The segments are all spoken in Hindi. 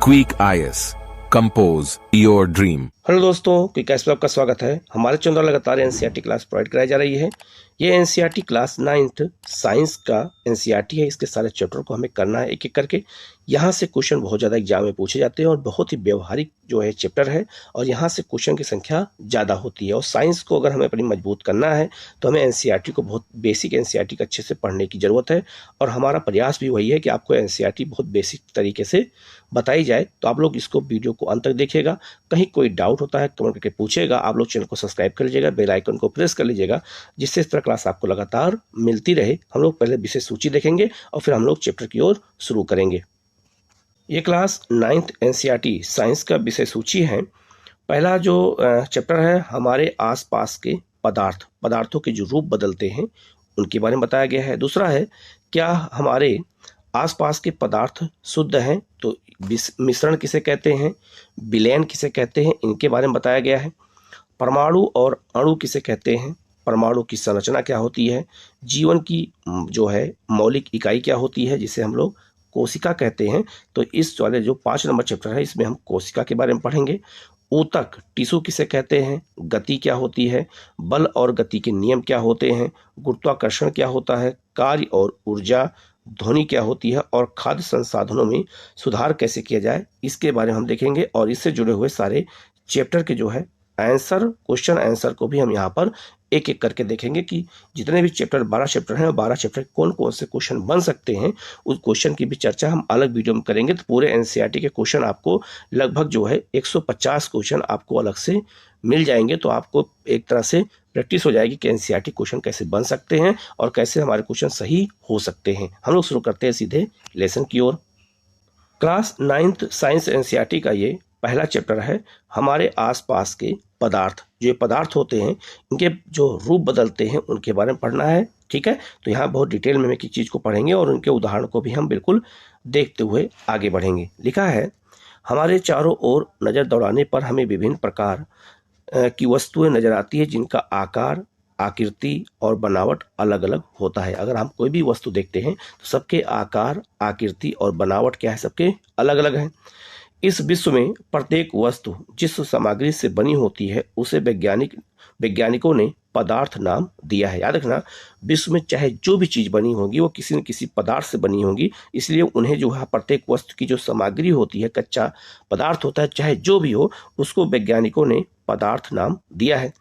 Quick IS. Compose your dream. Hello दोस्तों, क्विक आईएएस में आपका स्वागत है। हमारे चैनल द्वारा लगातार एनसीईआरटी क्लास प्रोवाइड कराई जा रही है। ये एनसीईआरटी क्लास 9th साइंस का एनसीईआरटी है। इसके सारे चैप्टर को हमें करना है एक एक करके। यहाँ से क्वेश्चन बहुत ज़्यादा एग्जाम में पूछे जाते हैं और बहुत ही व्यवहारिक जो है चैप्टर है और यहाँ से क्वेश्चन की संख्या ज़्यादा होती है। और साइंस को अगर हमें अपनी मजबूत करना है तो हमें एनसीईआरटी को बहुत बेसिक एनसीईआरटी को अच्छे से पढ़ने की ज़रूरत है। और हमारा प्रयास भी वही है कि आपको एनसीईआरटी बहुत बेसिक तरीके से बताई जाए। तो आप लोग इसको वीडियो को अंत तक देखिएगा। कहीं कोई डाउट होता है कमेंट करके पूछेगा। आप लोग चैनल को सब्सक्राइब कर लीजिएगा, बेल आइकन को प्रेस कर लीजिएगा, जिससे इस तरह क्लास आपको लगातार मिलती रहे। हम लोग पहले विषय सूची देखेंगे और फिर हम लोग चैप्टर की ओर शुरू करेंगे। ये क्लास 9th एनसीईआरटी साइंस का विषय सूची है। पहला जो चैप्टर है हमारे आसपास के पदार्थों के जो रूप बदलते हैं उनके बारे में बताया गया है। दूसरा है क्या हमारे आसपास के पदार्थ शुद्ध हैं, तो मिश्रण किसे कहते हैं, विलयन किसे कहते हैं, इनके बारे में बताया गया है। परमाणु और अणु किसे कहते हैं, परमाणु की संरचना क्या होती है, जीवन की जो है मौलिक इकाई क्या होती है जिसे हम लोग कोशिका कहते हैं। तो इस वाले जो 5 नंबर चैप्टर है इसमें हम कोशिका के बारे में पढ़ेंगे। ऊतक टिश्यू किसे कहते हैं, गति क्या होती है, बल और गति के नियम क्या होते हैं, गुरुत्वाकर्षण क्या होता है, कार्य और ऊर्जा, ध्वनि क्या होती है और खाद्य संसाधनों में सुधार कैसे किया जाए, इसके बारे में हम देखेंगे। और इससे जुड़े हुए सारे चैप्टर के जो है क्वेश्चन आंसर को भी हम यहाँ पर एक एक करके देखेंगे कि जितने भी चैप्टर 12 चैप्टर हैं 12 चैप्टर कौन कौन से क्वेश्चन बन सकते हैं, उस क्वेश्चन की भी चर्चा हम अलग वीडियो में करेंगे। तो पूरे एनसीईआरटी के क्वेश्चन आपको लगभग जो है 150 क्वेश्चन आपको अलग से मिल जाएंगे। तो आपको एक तरह से प्रैक्टिस हो जाएगी कि एनसीईआरटी क्वेश्चन कैसे बन सकते हैं और कैसे हमारे क्वेश्चन सही हो सकते हैं। हम लोग शुरू करते हैं सीधे लेसन की ओर। क्लास 9th साइंस एनसीईआरटी का ये पहला चैप्टर है हमारे आसपास के पदार्थ। जो ये पदार्थ होते हैं इनके जो रूप बदलते हैं उनके बारे में पढ़ना है। ठीक है, तो यहाँ बहुत डिटेल में एक चीज़ को पढ़ेंगे और उनके उदाहरण को भी हम बिल्कुल देखते हुए आगे बढ़ेंगे। लिखा है हमारे चारों ओर नज़र दौड़ाने पर हमें विभिन्न प्रकार की वस्तुएं नजर आती है जिनका आकार, आकृति और बनावट अलग अलग होता है। अगर हम कोई भी वस्तु देखते हैं तो सबके आकार, आकृति और बनावट क्या है, सबके अलग अलग हैं। इस विश्व में प्रत्येक वस्तु जिस सामग्री से बनी होती है उसे वैज्ञानिकों ने पदार्थ नाम दिया है। याद रखना, विश्व में चाहे जो भी चीज़ बनी होगी वो किसी न किसी पदार्थ से बनी होगी, इसलिए उन्हें जो है प्रत्येक वस्तु की जो सामग्री होती है, कच्चा पदार्थ होता है, चाहे जो भी हो, उसको वैज्ञानिकों ने पदार्थ नाम दिया है।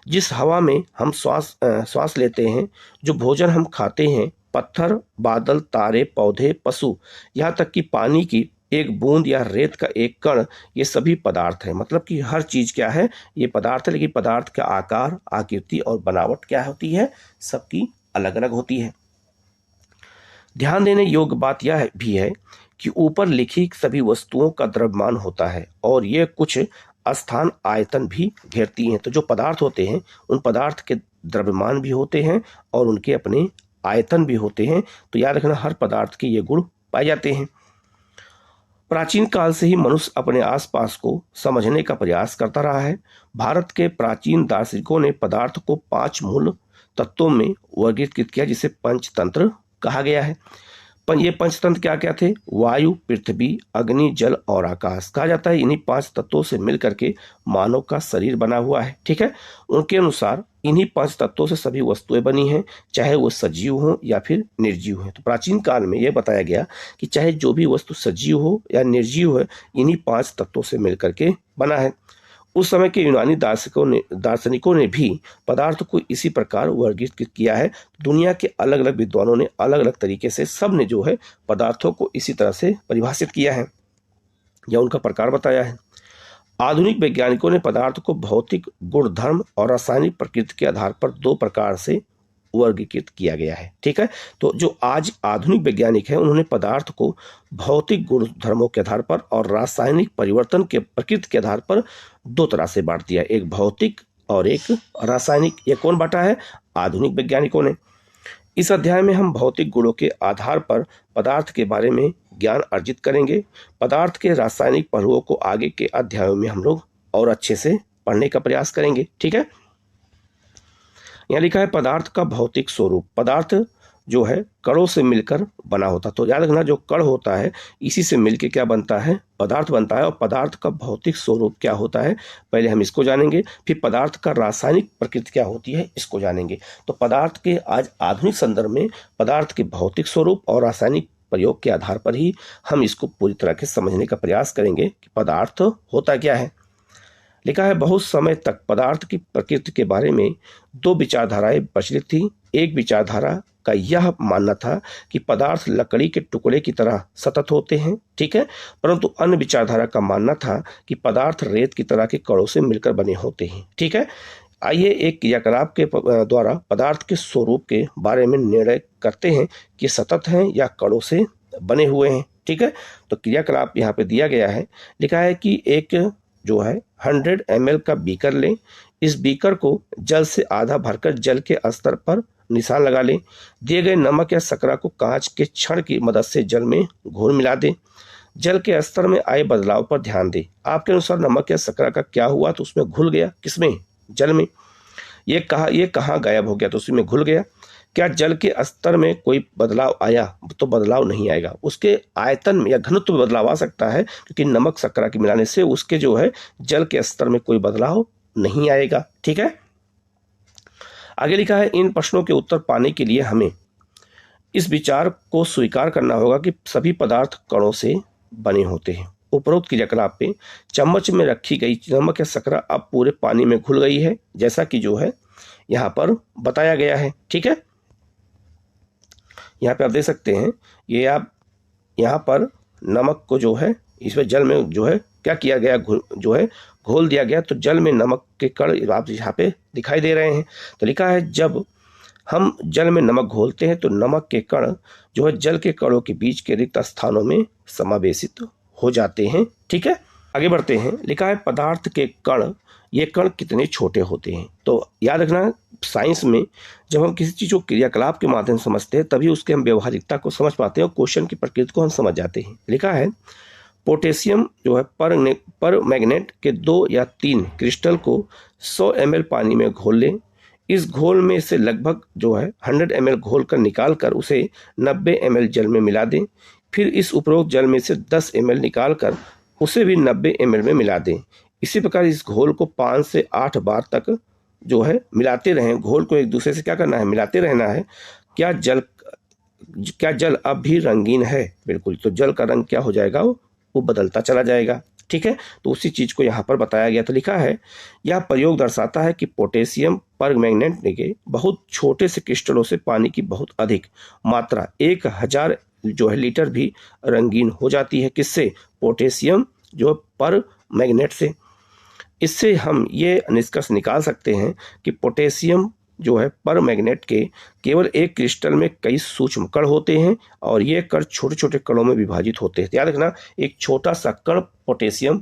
जिस हवा में हम श्वास लेते हैं, जो भोजन हम खाते हैं, पत्थर, बादल, तारे, पौधे, पशु, यहाँ तक कि पानी की एक बूंद या रेत का एक कण, ये सभी पदार्थ है। मतलब कि हर चीज क्या है, ये पदार्थ है। लेकिन पदार्थ का आकार, आकृति और बनावट क्या होती है, सबकी अलग अलग होती है। ध्यान देने योग्य बात यह भी है कि ऊपर लिखी सभी वस्तुओं का द्रव्यमान होता है और ये कुछ स्थान आयतन भी घेरती हैं। तो जो पदार्थ होते हैं उन पदार्थ के द्रव्यमान भी होते हैं और उनके अपने आयतन भी होते हैं। तो याद रखना, हर पदार्थ के ये गुण पाए जाते हैं। प्राचीन काल से ही मनुष्य अपने आसपास को समझने का प्रयास करता रहा है। भारत के प्राचीन दार्शनिकों ने पदार्थ को 5 मूल तत्वों में वर्गीकृत किया जिसे पंचतंत्र कहा गया है। ये पंचतंत्र क्या क्या थे, वायु, पृथ्वी, अग्नि, जल और आकाश कहा जाता है। इन्हीं 5 तत्वों से मिलकर के मानव का शरीर बना हुआ है। ठीक है, उनके अनुसार इन्हीं 5 तत्वों से सभी वस्तुएं बनी हैं, चाहे वो सजीव हो या फिर निर्जीव हो। तो प्राचीन काल में यह बताया गया कि चाहे जो भी वस्तु सजीव हो या निर्जीव हो, इन्हीं 5 तत्वों से मिलकर के बना है। उस समय के यूनानी दार्शनिकों ने भी पदार्थ को इसी प्रकार वर्गीकृत किया है। दुनिया के अलग अलग विद्वानों ने अलग अलग तरीके से सब ने जो है पदार्थों को इसी तरह से परिभाषित किया है या उनका प्रकार बताया है। आधुनिक वैज्ञानिकों ने पदार्थ को भौतिक गुणधर्म और रासायनिक प्रकृति के आधार पर 2 प्रकार से वर्गीकृत किया गया है। ठीक है, तो जो आज आधुनिक वैज्ञानिक हैं उन्होंने पदार्थ को भौतिक गुणधर्मों के आधार पर और रासायनिक परिवर्तन के प्रकृति के आधार पर 2 तरह से बांट दिया, एक भौतिक और एक रासायनिक। ये कौन बांटा है, आधुनिक वैज्ञानिकों ने। इस अध्याय में हम भौतिक गुणों के आधार पर पदार्थ के बारे में ज्ञान अर्जित करेंगे। पदार्थ के रासायनिक पहलुओं को आगे के अध्यायों में हम लोग और अच्छे से पढ़ने का प्रयास करेंगे। ठीक है, यहाँ लिखा है पदार्थ का भौतिक स्वरूप। पदार्थ जो है कणों से मिलकर बना होता है। तो याद रखना, जो कण होता है इसी से मिलकर क्या बनता है, पदार्थ बनता है। और पदार्थ का भौतिक स्वरूप क्या होता है, पहले हम इसको जानेंगे, फिर पदार्थ का रासायनिक प्रकृति क्या होती है इसको जानेंगे। तो पदार्थ के आज आधुनिक संदर्भ में पदार्थ के भौतिक स्वरूप और रासायनिक प्रयोग के आधार पर ही हम इसको पूरी तरह से समझने का प्रयास करेंगे कि पदार्थ होता क्या है। लिखा है, बहुत समय तक पदार्थ की प्रकृति के बारे में दो विचारधाराएं प्रचलित थी। एक विचारधारा का यह मानना था कि पदार्थ लकड़ी के टुकड़े की तरह सतत होते हैं, ठीक है, परंतु अन्य विचारधारा का मानना था कि पदार्थ रेत की तरह के कणों से मिलकर बने होते हैं, ठीक है। आइए एक क्रियाकलाप के द्वारा पदार्थ के स्वरूप के बारे में निर्णय करते हैं कि सतत हैं या कणों से बने हुए हैं, ठीक है। तो क्रियाकलाप यहाँ पे दिया गया है। लिखा है कि एक जो है 100 ml का बीकर लें। इस बीकर को जल से आधा भरकर जल के स्तर पर निशान लगा लें। दिए गए नमक या शर्करा को कांच के छड़ की मदद से जल में घोल मिला दें। जल के स्तर में आए बदलाव पर ध्यान दें। आपके अनुसार नमक या शर्करा का क्या हुआ, तो उसमें घुल गया, किसमें, जल में। ये कहाँ गायब हो गया, तो उसमें घुल गया। क्या जल के स्तर में कोई बदलाव आया, तो बदलाव नहीं आएगा। उसके आयतन में या घनत्व में बदलाव आ सकता है, क्योंकि नमक शर्करा के मिलाने से उसके जो है जल के स्तर में कोई बदलाव नहीं आएगा, ठीक है। आगे लिखा है, इन प्रश्नों के उत्तर पाने के लिए हमें इस विचार को स्वीकार करना होगा कि सभी पदार्थ कणों से बने होते हैं। उपरोक्त क्रियाकलाप पे चम्मच में रखी गई नमक या शर्करा अब पूरे पानी में घुल गई है, जैसा कि जो है यहाँ पर बताया गया है, ठीक है। यहाँ पे आप देख सकते हैं, ये आप यहाँ पर नमक को जो है इसमें जल में जो है क्या किया गया, जो है घोल दिया गया। तो जल में नमक के कण आप यहाँ पे दिखाई दे रहे हैं। तो लिखा है, जब हम जल में नमक घोलते हैं तो नमक के कण जो है जल के कणों के बीच के रिक्त स्थानों में समावेशित हो जाते हैं, ठीक है। आगे बढ़ते हैं। लिखा है, पदार्थ के कण, ये कण कितने छोटे होते हैं। तो याद रखना, साइंस में जब हम किसी चीज़ को क्रियाकलाप के माध्यम से समझते हैं तभी उसके हम व्यवहारिकता को समझ पाते हैं और क्वेश्चन की प्रकृति को हम समझ जाते हैं। लिखा है, पोटेशियम जो है पर मैग्नेट के 2 या 3 क्रिस्टल को 100 ml पानी में घोल लें। इस घोल में से लगभग जो है 100 ml घोल कर निकाल कर उसे 90 ml जल में मिला दें। फिर इस उपरोक्त जल में से 10 ml निकाल कर उसे भी 90 ml में मिला दें। इसी प्रकार इस घोल को 5 से 8 बार तक जो है मिलाते रहें। घोल को एक दूसरे से क्या करना है, मिलाते रहना है। क्या जल अब भी रंगीन है? बिल्कुल। तो जल का रंग क्या हो जाएगा, वो बदलता चला जाएगा, ठीक है। तो उसी चीज को यहाँ पर बताया गया। तो लिखा है, यह प्रयोग दर्शाता है कि पोटेशियम परमैंगनेट के बहुत छोटे से क्रिस्टलों से पानी की बहुत अधिक मात्रा 1000 जो है लीटर भी रंगीन हो जाती है। किससे? पोटेशियम जो परमैंगनेट से। इससे हम ये निष्कर्ष निकाल सकते हैं कि पोटेशियम जो है परमैंगनेट के केवल एक क्रिस्टल में कई सूक्ष्म कण होते हैं और ये कण छोटे छोटे कणों में विभाजित होते हैं। याद रखना, एक छोटा सा कण पोटेशियम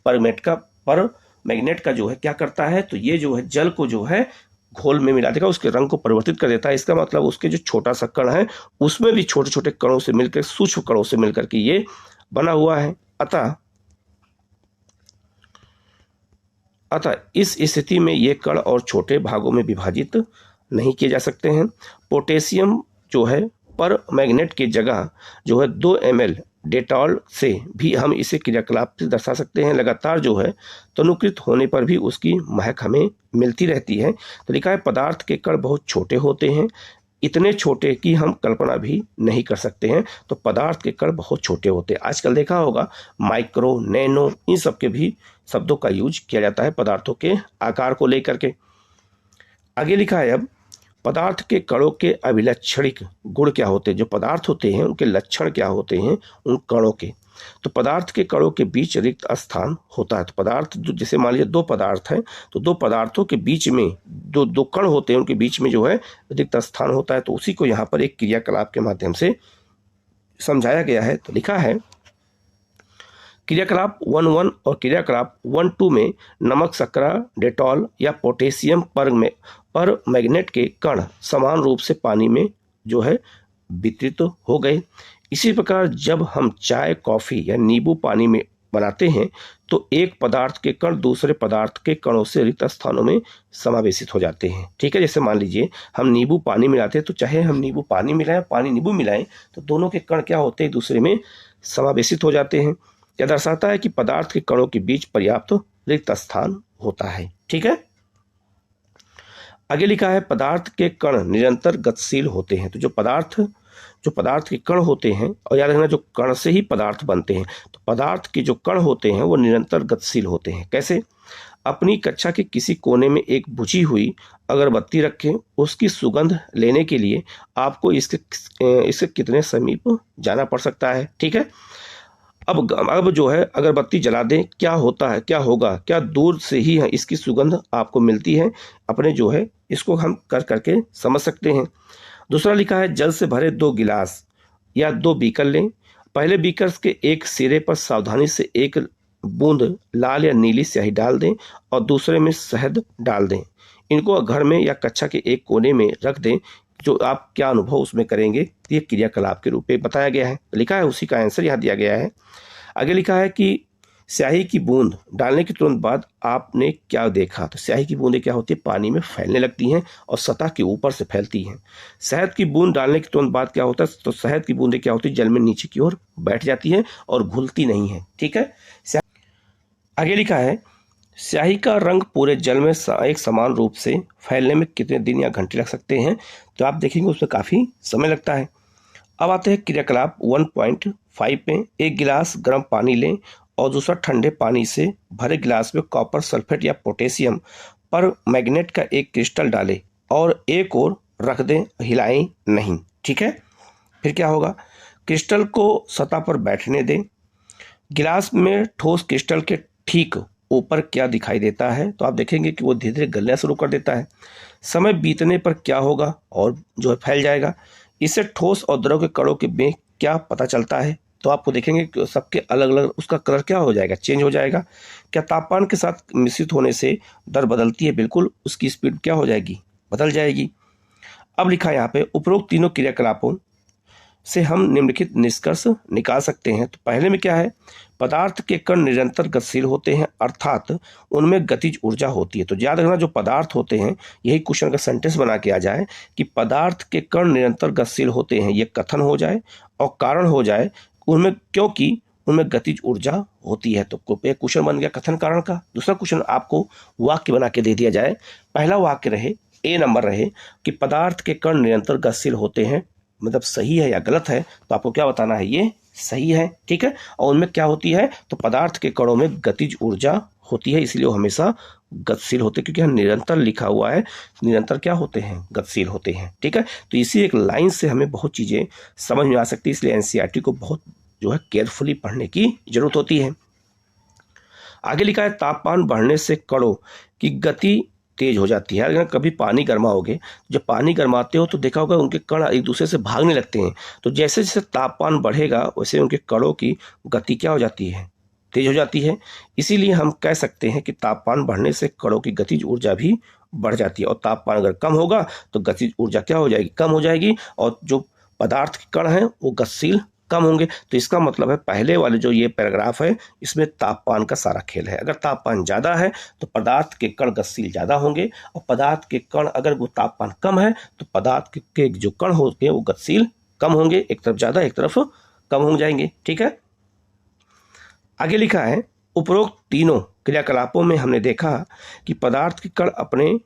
परमैंगनेट का जो है क्या करता है, तो ये जो है जल को जो है घोल में मिला देगा, उसके रंग को परिवर्तित कर देता है। इसका मतलब उसके जो छोटा सा कण है उसमें भी छोटे छोटे कणों से मिलकर, सूक्ष्म कणों से मिलकर के ये बना हुआ है। अतः इस स्थिति में ये कण और छोटे भागों में विभाजित नहीं किए जा सकते हैं। पोटेशियम जो है परमैंगनेट की जगह जो है 2 ml डेटॉल से भी हम इसे क्रियाकलाप से दर्शा सकते हैं। लगातार जो है तनुकृत होने पर भी उसकी महक हमें मिलती रहती है। तो लिखा है, पदार्थ के कण बहुत छोटे होते हैं, इतने छोटे कि हम कल्पना भी नहीं कर सकते हैं। तो पदार्थ के कण बहुत छोटे होते हैं। आजकल देखा होगा माइक्रो, नैनो, इन सब के भी शब्दों का यूज किया जाता है पदार्थों के आकार को लेकर के। आगे लिखा है, अब पदार्थ के कणों के अभिलक्षणिक गुण क्या होते हैं। जो पदार्थ होते हैं उनके लक्षण क्या होते हैं उन कणों के। तो पदार्थ के कणों के बीच रिक्त स्थान होता है। तो पदार्थ जैसे मान लीजिए 2 पदार्थ हैं, तो 2 पदार्थों के बीच में दो कण होते हैं, उनके बीच में जो है रिक्त स्थान होता है। तो उसी को यहाँ पर एक क्रियाकलाप के माध्यम से समझाया गया है। तो लिखा है, क्रियाकलाप 1.1 और क्रियाकलाप 1.2 में नमक, शर्करा, डेटॉल या पोटेशियम परमैंगनेट के कण समान रूप से पानी में जो है वितरित हो गए। इसी प्रकार जब हम चाय, कॉफ़ी या नींबू पानी में बनाते हैं तो एक पदार्थ के कण दूसरे पदार्थ के कणों से रिक्त स्थानों में समावेशित हो जाते हैं। ठीक है, जैसे मान लीजिए हम नींबू पानी मिलाते हैं, तो चाहे हम नींबू पानी मिलाएं, पानी नींबू मिलाएं, तो दोनों के कण क्या होते हैं, एक दूसरे में समावेशित हो जाते हैं। यह दर्शाता है कि पदार्थ के कणों के बीच पर्याप्त रिक्त स्थान होता है। ठीक है, आगे लिखा है पदार्थ के कण निरंतर गतिशील होते हैं। तो जो पदार्थ के कण होते हैं, और याद रखना जो कण से ही पदार्थ बनते हैं, तो पदार्थ के जो कण होते हैं वो निरंतर गतिशील होते हैं। कैसे? अपनी कक्षा के किसी कोने में एक बुझी हुई अगरबत्ती रखें, उसकी सुगंध लेने के लिए आपको इसके कितने समीप जाना पड़ सकता है। ठीक है, अब जो है अगरबत्ती जला दें, क्या होगा, क्या दूर से ही इसकी सुगंध आपको मिलती है? अपने जो है इसको हम करके समझ सकते हैं। दूसरा लिखा है जल से भरे 2 गिलास या 2 बीकर लें। पहले बीकर के एक सिरे पर सावधानी से एक बूंद लाल या नीली स्याही डाल दें और दूसरे में शहद डाल दें। इनको घर में या कक्षा के एक कोने में रख दें। जो आप क्या अनुभव उसमें करेंगे, ये क्रियाकलाप के रूप में बताया गया है। लिखा है, उसी का आंसर यहाँ दिया गया है। आगे लिखा है कि स्याही की बूंद डालने के तुरंत बाद आपने क्या देखा? तो स्याही की बूंदें क्या होती है, पानी में फैलने लगती हैं और सतह के ऊपर से फैलती हैं। शहद की बूंद डालने के तुरंत बाद क्या होता है, तो शहद की बूंदें क्या होती है, जल में नीचे की ओर बैठ जाती हैं और घुलती नहीं है। ठीक है, आगे लिखा है स्याही का रंग पूरे जल में एक समान रूप से फैलने में कितने दिन या घंटे लग सकते हैं? तो आप देखेंगे उसमें काफ़ी समय लगता है। अब आते हैं क्रियाकलाप 1.5 पे। एक गिलास गर्म पानी लें और दूसरा ठंडे पानी से भरे गिलास में कॉपर सल्फेट या पोटेशियम पर मैग्नेट का एक क्रिस्टल डालें और एक और रख दें, हिलाएं नहीं। ठीक है, फिर क्या होगा, क्रिस्टल को सतह पर बैठने दें। गिलास में ठोस क्रिस्टल के ठीक ऊपर क्या दिखाई देता है? तो आप देखेंगे कि वो धीरे धीरे गलना शुरू कर देता है। समय बीतने पर क्या होगा, और जो है फैल जाएगा। इससे ठोस और द्रव के कणों के में क्या पता चलता है? तो आपको देखेंगे कि सबके अलग अलग उसका कलर क्या हो जाएगा, चेंज हो जाएगा। क्या तापमान के साथ मिश्रित होने से दर बदलती है? बिल्कुल, उसकी स्पीड क्या हो जाएगी, बदल जाएगी। अब लिखा है यहाँ पे उपरोक्त तीनों क्रियाकलापों से हम निम्नलिखित निष्कर्ष निकाल सकते हैं। तो पहले में क्या है, पदार्थ के कण निरंतर गतिशील होते हैं, अर्थात उनमें गतिज ऊर्जा होती है। तो याद रखना जो पदार्थ होते हैं, यही क्वेश्चन का सेंटेंस बना के आ जाए कि पदार्थ के कण निरंतर गतिशील होते हैं, ये कथन हो जाए और कारण हो जाए उनमें, क्योंकि उनमें गतिज ऊर्जा होती है। तो एक क्वेश्चन बन गया कथन कारण का। दूसरा क्वेश्चन आपको वाक्य बना के दे दिया जाए। पहला वाक्य रहे, ए नंबर रहे कि पदार्थ के कण निरंतर गतिशील होते हैं, मतलब सही है या गलत है, तो आपको क्या बताना है, ये सही है। ठीक है, और उनमें क्या होती है, तो पदार्थ के कणों में गतिज ऊर्जा होती है, इसलिए वो हमेशा गतिशील होते हैं, क्योंकि यहाँ निरंतर लिखा हुआ है, निरंतर क्या होते हैं, गतिशील होते हैं। ठीक है, तो इसी एक लाइन से हमें बहुत चीज़ें समझ में आ सकती है, इसलिए एनसीईआरटी को बहुत जो है केयरफुली पढ़ने की जरूरत होती है। आगे लिखा है तापमान बढ़ने से कणों की गति तेज हो जाती है। अगर कभी पानी गर्माओगे, जब पानी गर्माते हो तो देखा होगा उनके कण एक दूसरे से भागने लगते हैं। तो जैसे जैसे तापमान बढ़ेगा वैसे उनके कणों की गति क्या हो जाती है, तेज हो जाती है। इसीलिए हम कह सकते हैं कि तापमान बढ़ने से कणों की गतिज ऊर्जा भी बढ़ जाती है, और तापमान अगर कम होगा तो गतिज ऊर्जा क्या हो जाएगी, कम हो जाएगी, और जो पदार्थ के कण हैं वो गतिशील कम होंगे। तो इसका मतलब है पहले वाले जो ये पैराग्राफ है इसमें तापमान का सारा खेल है। अगर तापमान ज़्यादा है तो पदार्थ के कण गतिशील ज़्यादा होंगे, और पदार्थ के कण अगर वो तापमान कम है तो पदार्थ के जो कण होंगे वो गतिशील कम होंगे, एक तरफ ज़्यादा एक तरफ कम हो जाएंगे। ठीक है, आगे लिखा है उपरोक्त तीनों क्रियाकलापों में हमने देखा कि पदार्थ के कण अपने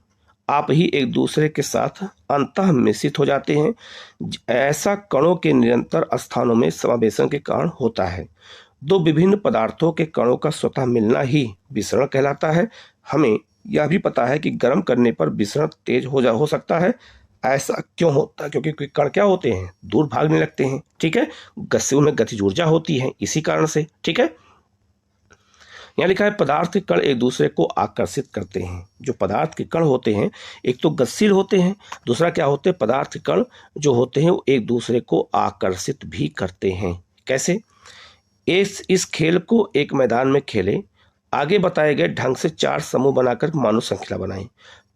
आप ही एक दूसरे के साथ अंतः मिश्रित हो जाते हैं। ऐसा कणों के निरंतर स्थानों में समावेशन के कारण होता है। दो विभिन्न पदार्थों के कणों का स्वतः मिलना ही विसरण कहलाता है। हमें यह भी पता है कि गर्म करने पर विसरण तेज हो सकता है। ऐसा क्यों होता है, क्योंकि कण क्या होते हैं, दूर भागने लगते हैं। ठीक है, गतियों में गतिज ऊर्जा होती है इसी कारण से। ठीक है, यहाँ लिखा है पदार्थ के कण एक दूसरे को आकर्षित करते हैं। जो पदार्थ के कण होते हैं एक तो गतिशील होते हैं, दूसरा क्या होते हैं, पदार्थ के कण जो होते हैं वो एक दूसरे को आकर्षित भी करते हैं। कैसे? इस खेल को एक मैदान में खेलें। आगे बताए गए ढंग से 4 समूह बनाकर मानव श्रृंखला बनाएं।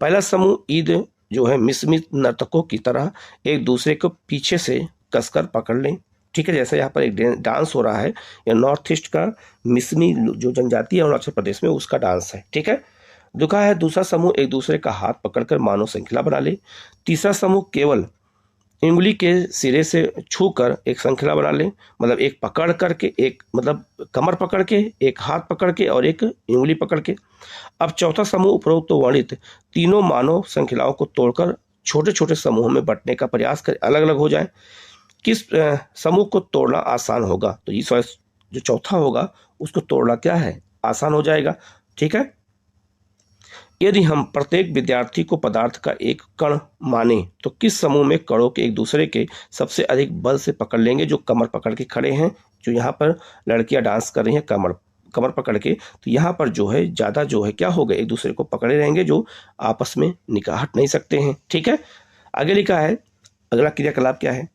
पहला समूह ईद जो है मिश्रित नर्तकों की तरह एक दूसरे को पीछे से कसकर पकड़ लें। ठीक है। जैसे यहाँ पर एक डांस हो रहा है, या नॉर्थ ईस्ट का मिसमी जो जनजाति है अरुणाचल प्रदेश में, उसका डांस है। ठीक है। दुखा है दूसरा समूह एक दूसरे का हाथ पकड़कर मानव श्रृंखला बना ले। तीसरा समूह केवल उंगली के सिरे से छूकर एक श्रृंखला बना ले, मतलब एक पकड़ करके, एक मतलब कमर पकड़ के, एक हाथ पकड़ के और एक उंगली पकड़ के। अब चौथा समूह उपरोक्त वर्णित तीनों मानव श्रृंखलाओं को तोड़कर छोटे छोटे समूहों में बंटने का प्रयास कर अलग अलग हो जाए। किस समूह को तोड़ना आसान होगा? तो ये जो चौथा होगा उसको तोड़ना क्या है, आसान हो जाएगा। ठीक है। यदि हम प्रत्येक विद्यार्थी को पदार्थ का एक कण माने तो किस समूह में कणों के एक दूसरे के सबसे अधिक बल से पकड़ लेंगे? जो कमर पकड़ के खड़े हैं, जो यहाँ पर लड़कियां डांस कर रही हैं कमर पकड़ के, तो यहाँ पर जो है ज़्यादा जो है क्या होगा, एक दूसरे को पकड़े रहेंगे, जो आपस में निकाह हट नहीं सकते हैं। ठीक है। आगे लिखा है, अगला क्रियाकलाप क्या है?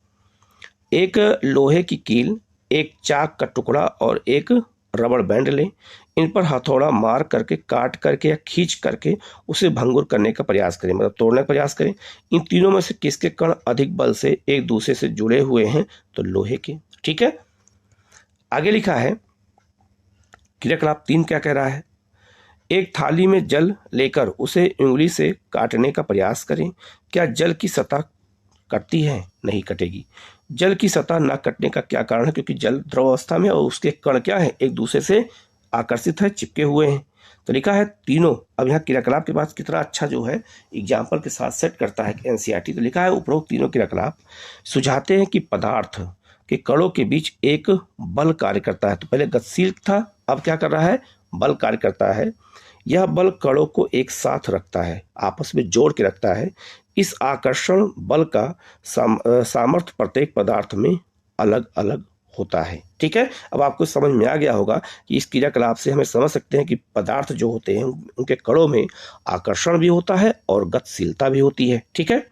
एक लोहे की कील, एक चाक का टुकड़ा और एक रबड़ बैंड ले। इन पर हथौड़ा मार करके, काट करके या खींच करके उसे भंगुर करने का प्रयास करें, मतलब तोड़ने का प्रयास करें। इन तीनों में से किसके कण अधिक बल से एक दूसरे से जुड़े हुए हैं? तो लोहे के। ठीक है। आगे लिखा है, क्रियाकलाप 3 क्या कह रहा है? एक थाली में जल लेकर उसे उंगली से काटने का प्रयास करें। क्या जल की सतह कटती है? नहीं कटेगी। जल की सतह न कटने का क्या कारण है? क्योंकि जल द्रव अवस्था में और उसके कण क्या है, एक दूसरे से आकर्षित है, चिपके हुए हैं। तो लिखा है तीनों। अब यहाँ क्रियाकलाप के बाद कितना अच्छा जो है एग्जाम्पल के साथ सेट करता है एनसीईआरटी। तो लिखा है उपरोक्त तीनों क्रियाकलाप सुझाते हैं कि पदार्थ के कणों के बीच एक बल कार्य करता है। तो पहले गतिशील था, अब क्या कर रहा है? बल कार्य करता है। यह बल कणों को एक साथ रखता है, आपस में जोड़ के रखता है। इस आकर्षण बल का सामर्थ्य प्रत्येक पदार्थ में अलग अलग होता है। ठीक है। अब आपको समझ में आ गया होगा कि इस क्रियाकलाप से हमें समझ सकते हैं कि पदार्थ जो होते हैं उनके कणों में आकर्षण भी होता है और गतिशीलता भी होती है। ठीक है।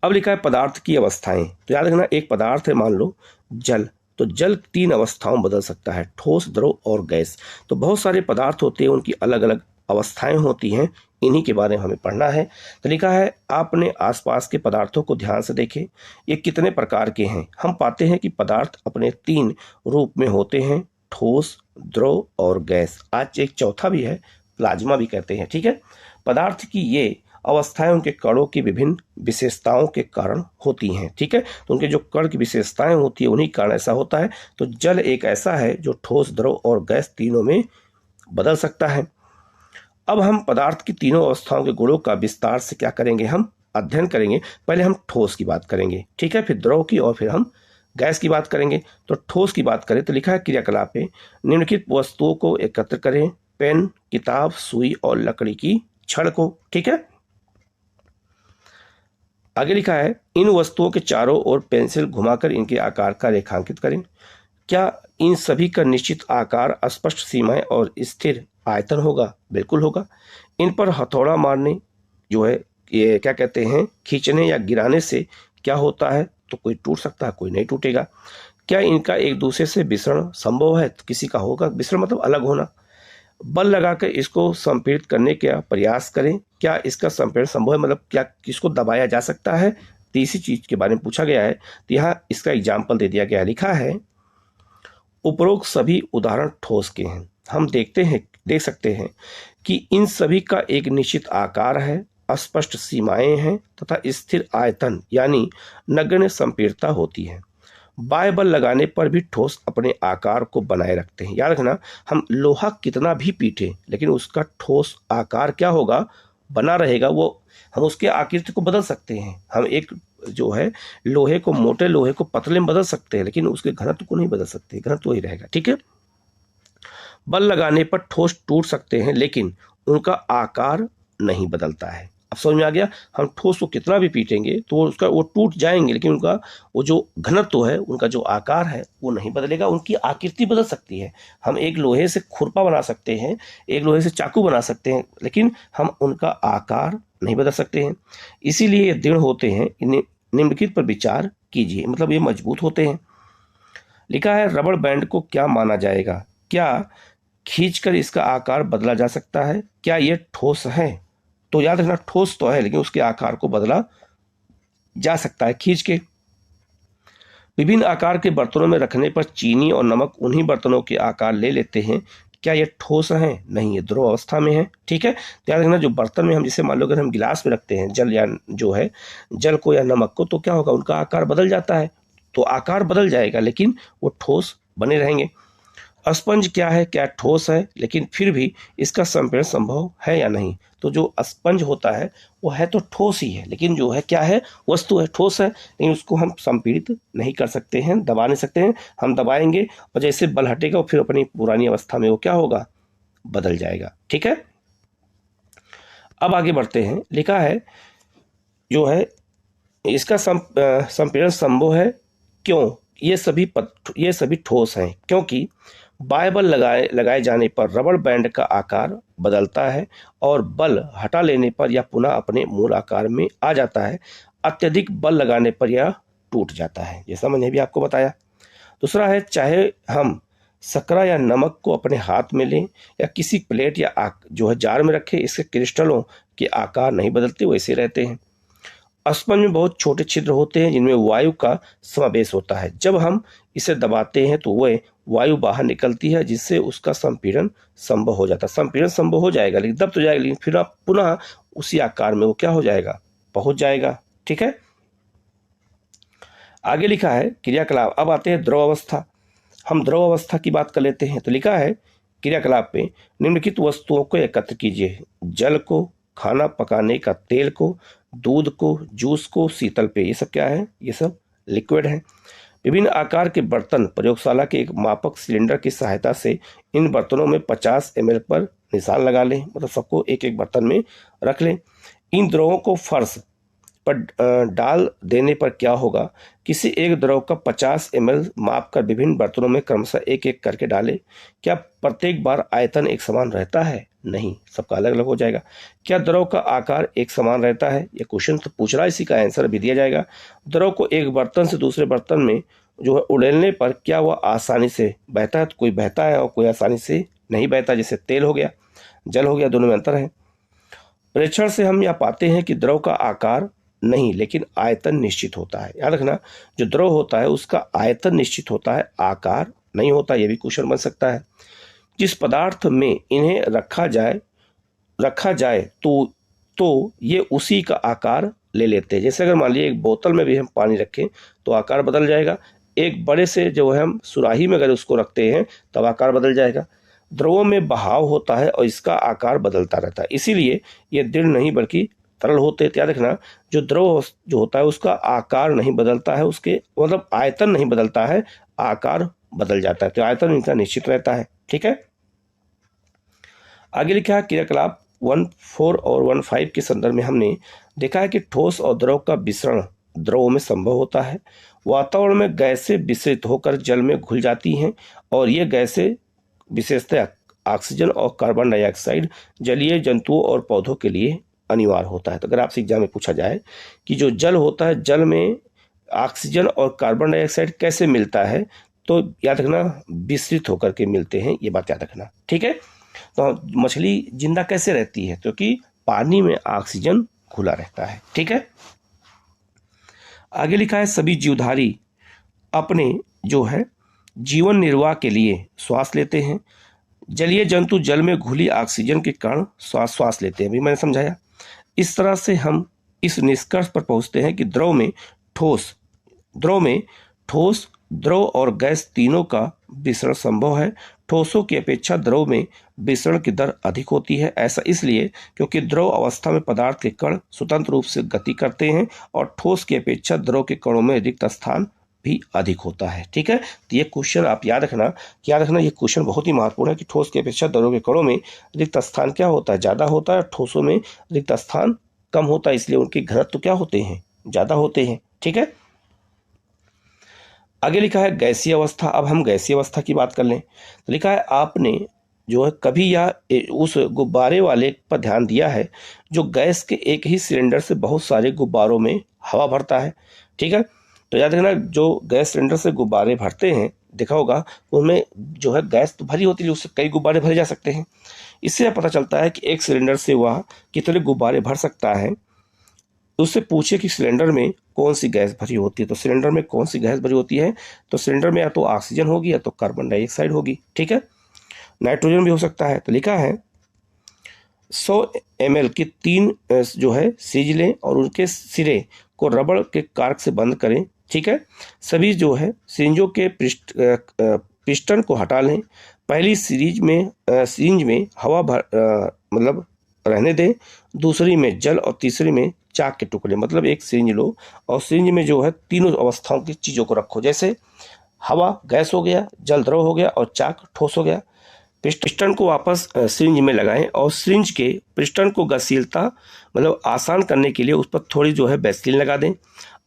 अब लिखा है पदार्थ की अवस्थाएं। तो याद रखना, एक पदार्थ है मान लो जल, तो जल 3 अवस्थाओं में बदल सकता है, ठोस, द्रव और गैस। तो बहुत सारे पदार्थ होते हैं, उनकी अलग अलग अवस्थाएं होती हैं, इन्हीं के बारे में हमें पढ़ना है। तो लिखा है आपने आसपास के पदार्थों को ध्यान से देखें, ये कितने प्रकार के हैं? हम पाते हैं कि पदार्थ अपने 3 रूप में होते हैं, ठोस, द्रव और गैस। आज एक चौथा भी है, प्लाज्मा भी कहते हैं। ठीक है। पदार्थ की ये अवस्थाएं उनके कणों की विभिन्न विशेषताओं के कारण होती हैं। ठीक है। तो उनके जो कण की विशेषताएं होती है उन्हीं कारण ऐसा होता है। तो जल एक ऐसा है जो ठोस, द्रव और गैस तीनों में बदल सकता है। अब हम पदार्थ की तीनों अवस्थाओं के गुणों का विस्तार से क्या करेंगे, हम अध्ययन करेंगे। पहले हम ठोस की बात करेंगे, ठीक है, फिर द्रव की और फिर हम गैस की बात करेंगे। तो ठोस की बात करें तो लिखा है क्रियाकलाप में निम्नलिखित वस्तुओं को एकत्र करें, पेन, किताब, सुई और लकड़ी की छड़ को। ठीक है। आगे लिखा है इन वस्तुओं के चारों ओर पेंसिल घुमाकर इनके आकार का रेखांकित करें। क्या इन सभी का निश्चित आकार, स्पष्ट सीमाएं और स्थिर आयतन होगा? बिल्कुल होगा। इन पर हथौड़ा मारने जो है, ये क्या कहते हैं, खींचने या गिराने से क्या होता है? तो कोई टूट सकता है, कोई नहीं टूटेगा। क्या इनका एक दूसरे से विसरण संभव है? तो किसी का होगा। विसरण मतलब अलग होना। बल लगाकर इसको संपीड़ित करने का प्रयास करें। क्या इसका संपीड़न संभव है? मतलब क्या इसको दबाया जा सकता है? तीसरी चीज के बारे में पूछा गया है, तो यहाँ इसका एग्जाम्पल दे दिया गया है। लिखा है उपरोक्त सभी उदाहरण ठोस के हैं। हम देख सकते हैं कि इन सभी का एक निश्चित आकार है, स्पष्ट सीमाएं हैं तथा स्थिर आयतन यानी नगण्य संपीड़ितता होती है। बाह्य बल लगाने पर भी ठोस अपने आकार को बनाए रखते हैं। याद रखना, हम लोहा कितना भी पीटे लेकिन उसका ठोस आकार क्या होगा, बना रहेगा। वो हम उसके आकृति को बदल सकते हैं। हम एक जो है लोहे को, मोटे लोहे को पतले में बदल सकते हैं लेकिन उसके घनत्व को नहीं बदल सकते, घनत्व वही रहेगा। ठीक है। बल लगाने पर ठोस टूट सकते हैं लेकिन उनका आकार नहीं बदलता है। अब समझ में आ गया। हम ठोस को कितना भी पीटेंगे तो वो टूट जाएंगे लेकिन उनका वो जो घनत्व है, उनका जो आकार है वो नहीं बदलेगा। उनकी आकृति बदल सकती है। हम एक लोहे से खुरपा बना सकते हैं, एक लोहे से चाकू बना सकते हैं, लेकिन हम उनका आकार नहीं बदल सकते हैं। इसीलिए ये दृढ़ होते हैं। निम्नलिखित पर विचार कीजिए, मतलब ये मजबूत होते हैं। लिखा है रबड़ बैंड को क्या माना जाएगा? क्या खींचकर इसका आकार बदला जा सकता है? क्या ये ठोस है? तो याद रखना, ठोस तो है लेकिन उसके आकार को बदला जा सकता है खींच के। विभिन्न आकार के बर्तनों में रखने पर चीनी और नमक उन्हीं बर्तनों के आकार ले लेते हैं। क्या ये ठोस है? नहीं, ये द्रव अवस्था में है। ठीक है, तो याद रखना जो बर्तन में हम जैसे मान लो अगर हम गिलास में रखते हैं जल या जो है जल को या नमक को, तो क्या होगा, उनका आकार बदल जाता है। तो आकार बदल जाएगा लेकिन वो ठोस बने रहेंगे। स्पंज क्या है? क्या ठोस है, लेकिन फिर भी इसका संपीड़न संभव है या नहीं? तो जो स्पंज होता है वो है तो ठोस ही है, लेकिन जो है क्या है, वस्तु है, ठोस है, लेकिन उसको हम संपीड़ित नहीं कर सकते हैं, दबा नहीं सकते हैं। हम दबाएंगे और जैसे बल हटेगा फिर अपनी पुरानी अवस्था में वो क्या होगा, बदल जाएगा। ठीक है, अब आगे बढ़ते हैं। लिखा है जो है इसका संपीड़न संभव है। क्यों? ये सभी ठोस हैं, क्योंकि बाह्य बल लगाए जाने पर रबड़ बैंड का आकार बदलता है और बल हटा लेने पर यह पुनः अपने मूल आकार में आ जाता है। अत्यधिक बल लगाने पर यह टूट जाता है, जैसा मैंने भी आपको बताया। दूसरा है, चाहे हम शक्कर या नमक को अपने हाथ में लें या किसी प्लेट या जो है जार में रखें, इसके क्रिस्टलों के आकार नहीं बदलते, वैसे रहते हैं। स्पंज में बहुत छोटे छिद्र होते हैं जिनमें वायु का समावेश होता है। जब हम इसे दबाते हैं तो वह वायु बाहर निकलती है, जिससे उसका संपीड़न संभव हो जाता है। संपीड़न संभव हो जाएगा लेकिन दब तो जाएगा, लेकिन फिर आप पुनः उसी आकार में वो क्या हो जाएगा, पहुंच जाएगा। ठीक है, आगे लिखा है क्रियाकलाप। अब आते हैं द्रव अवस्था। हम द्रव अवस्था की बात कर लेते हैं। तो लिखा है क्रियाकलाप पे निम्नलिखित वस्तुओं को एकत्र कीजिए: जल को, खाना पकाने का तेल को, दूध को, जूस को, शीतल पेय। ये सब क्या है? ये सब लिक्विड है। विभिन्न आकार के बर्तन, प्रयोगशाला के एक मापक सिलेंडर की सहायता से इन बर्तनों में 50 ml पर निशान लगा लें, मतलब सबको एक एक बर्तन में रख लें। इन द्रवों को फर्श पर डाल देने पर क्या होगा? किसी एक द्रव का 50 ml माप कर विभिन्न बर्तनों में क्रमशः एक एक करके डालें। क्या प्रत्येक बार आयतन एक समान रहता है? नहीं, सबका अलग अलग हो जाएगा। क्या द्रव का आकार एक समान रहता है? ये क्वेश्चन तो पूछ रहा है, इसी का आंसर भी दिया जाएगा। द्रव को एक बर्तन से दूसरे बर्तन में जो है उड़ेलने पर क्या वह आसानी से बहता है? तो कोई बहता है और कोई आसानी से नहीं बहता, जैसे तेल हो गया, जल हो गया, दोनों में अंतर है। परीक्षण से हम यह पाते हैं कि द्रव का आकार नहीं लेकिन आयतन निश्चित होता है। याद रखना, जो द्रव होता है उसका आयतन निश्चित होता है, आकार नहीं होता। यह भी क्वेश्चन बन सकता है। जिस पदार्थ में इन्हें रखा जाए तो ये उसी का आकार ले लेते हैं। जैसे अगर मान लीजिए एक बोतल में भी हम पानी रखें तो आकार बदल जाएगा। एक बड़े से जो है हम सुराही में अगर उसको रखते हैं तब आकार बदल जाएगा। द्रवों में बहाव होता है और इसका आकार बदलता रहता है, इसीलिए ये दृढ़ नहीं बल्कि तरल होते हैं। याद रखना, जो द्रव जो होता है उसका आकार नहीं बदलता है, उसके मतलब आयतन नहीं बदलता है, आकार बदल जाता है। तो आयतन इनका निश्चित रहता है। ठीक है, आगे लिखा है क्रियाकलाप 1.4 और 1.5 के संदर्भ में हमने देखा है कि ठोस और द्रव का मिश्रण द्रवों में संभव होता है। वातावरण में गैसें विसरित होकर जल में घुल जाती हैं और ये गैसें विशेषतः ऑक्सीजन और कार्बन डाइऑक्साइड जलीय जंतुओं और पौधों के लिए अनिवार्य होता है। तो अगर आपसे एग्जाम में पूछा जाए कि जो जल होता है, जल में ऑक्सीजन और कार्बन डाइऑक्साइड कैसे मिलता है, तो याद रखना विसरित होकर के मिलते हैं, ये बात याद रखना। ठीक है, तो मछली जिंदा कैसे रहती है? क्योंकि पानी में ऑक्सीजन खुला रहता है। ठीक है, आगे लिखा है सभी जीवधारी अपने जो है जीवन निर्वाह के लिए श्वास लेते हैं। जलीय जंतु जल में घुली ऑक्सीजन के कारण श्वास लेते हैं, अभी मैंने समझाया। इस तरह से हम इस निष्कर्ष पर पहुंचते हैं कि द्रव में ठोस, द्रव और गैस तीनों का विसरण संभव है। ठोसों की अपेक्षा द्रव में विसरण की दर अधिक होती है। ऐसा इसलिए क्योंकि द्रव अवस्था में पदार्थ के कण स्वतंत्र रूप से गति करते हैं और ठोस की अपेक्षा द्रव के कणों में रिक्त स्थान भी अधिक होता है। ठीक है, तो ये क्वेश्चन आप याद रखना ये क्वेश्चन बहुत ही महत्वपूर्ण है कि ठोस की अपेक्षा द्रव के कणों में रिक्त स्थान क्या होता है, ज्यादा होता है। ठोसों में रिक्त स्थान कम होता है, इसलिए उनके घनत्व क्या होते हैं, ज्यादा होते हैं। ठीक है, आगे लिखा है गैसीय अवस्था। अब हम गैसीय अवस्था की बात कर लें तो लिखा है आपने जो है कभी या उस गुब्बारे वाले पर ध्यान दिया है जो गैस के एक ही सिलेंडर से बहुत सारे गुब्बारों में हवा भरता है। ठीक है, तो याद रखना जो गैस सिलेंडर से गुब्बारे भरते हैं, देखा होगा उनमें जो है गैस तो भरी होती है, उससे कई गुब्बारे भरे जा सकते हैं। इससे पता चलता है कि एक सिलेंडर से वह कितने गुब्बारे भर सकता है। उससे पूछे कि सिलेंडर में कौन सी गैस भरी होती है। तो सिलेंडर में कौन सी गैस भरी होती है, तो सिलेंडर में या तो ऑक्सीजन होगी या तो कार्बन डाइऑक्साइड होगी, ठीक है, नाइट्रोजन भी हो सकता है। तो लिखा है 100 ml की 3 जो है सीज लें और उनके सिरे को रबड़ के कार्क से बंद करें, ठीक है। सभी जो है सिरिंजों के पिस्टन को हटा लें। पहली सिरिंज में हवा मतलब रहने दें, दूसरी में जल और तीसरी में चाक के टुकड़े। मतलब एक सिरिंज लो और सिरिंज में जो है तीनों अवस्थाओं की चीज़ों को रखो, जैसे हवा गैस हो गया, जल द्रव हो गया और चाक ठोस हो गया। पिस्टन को वापस सिरिंज में लगाएं और सिरिंज के पिस्टन को गतिशीलता मतलब आसान करने के लिए उस पर थोड़ी जो है वैसलीन लगा दें।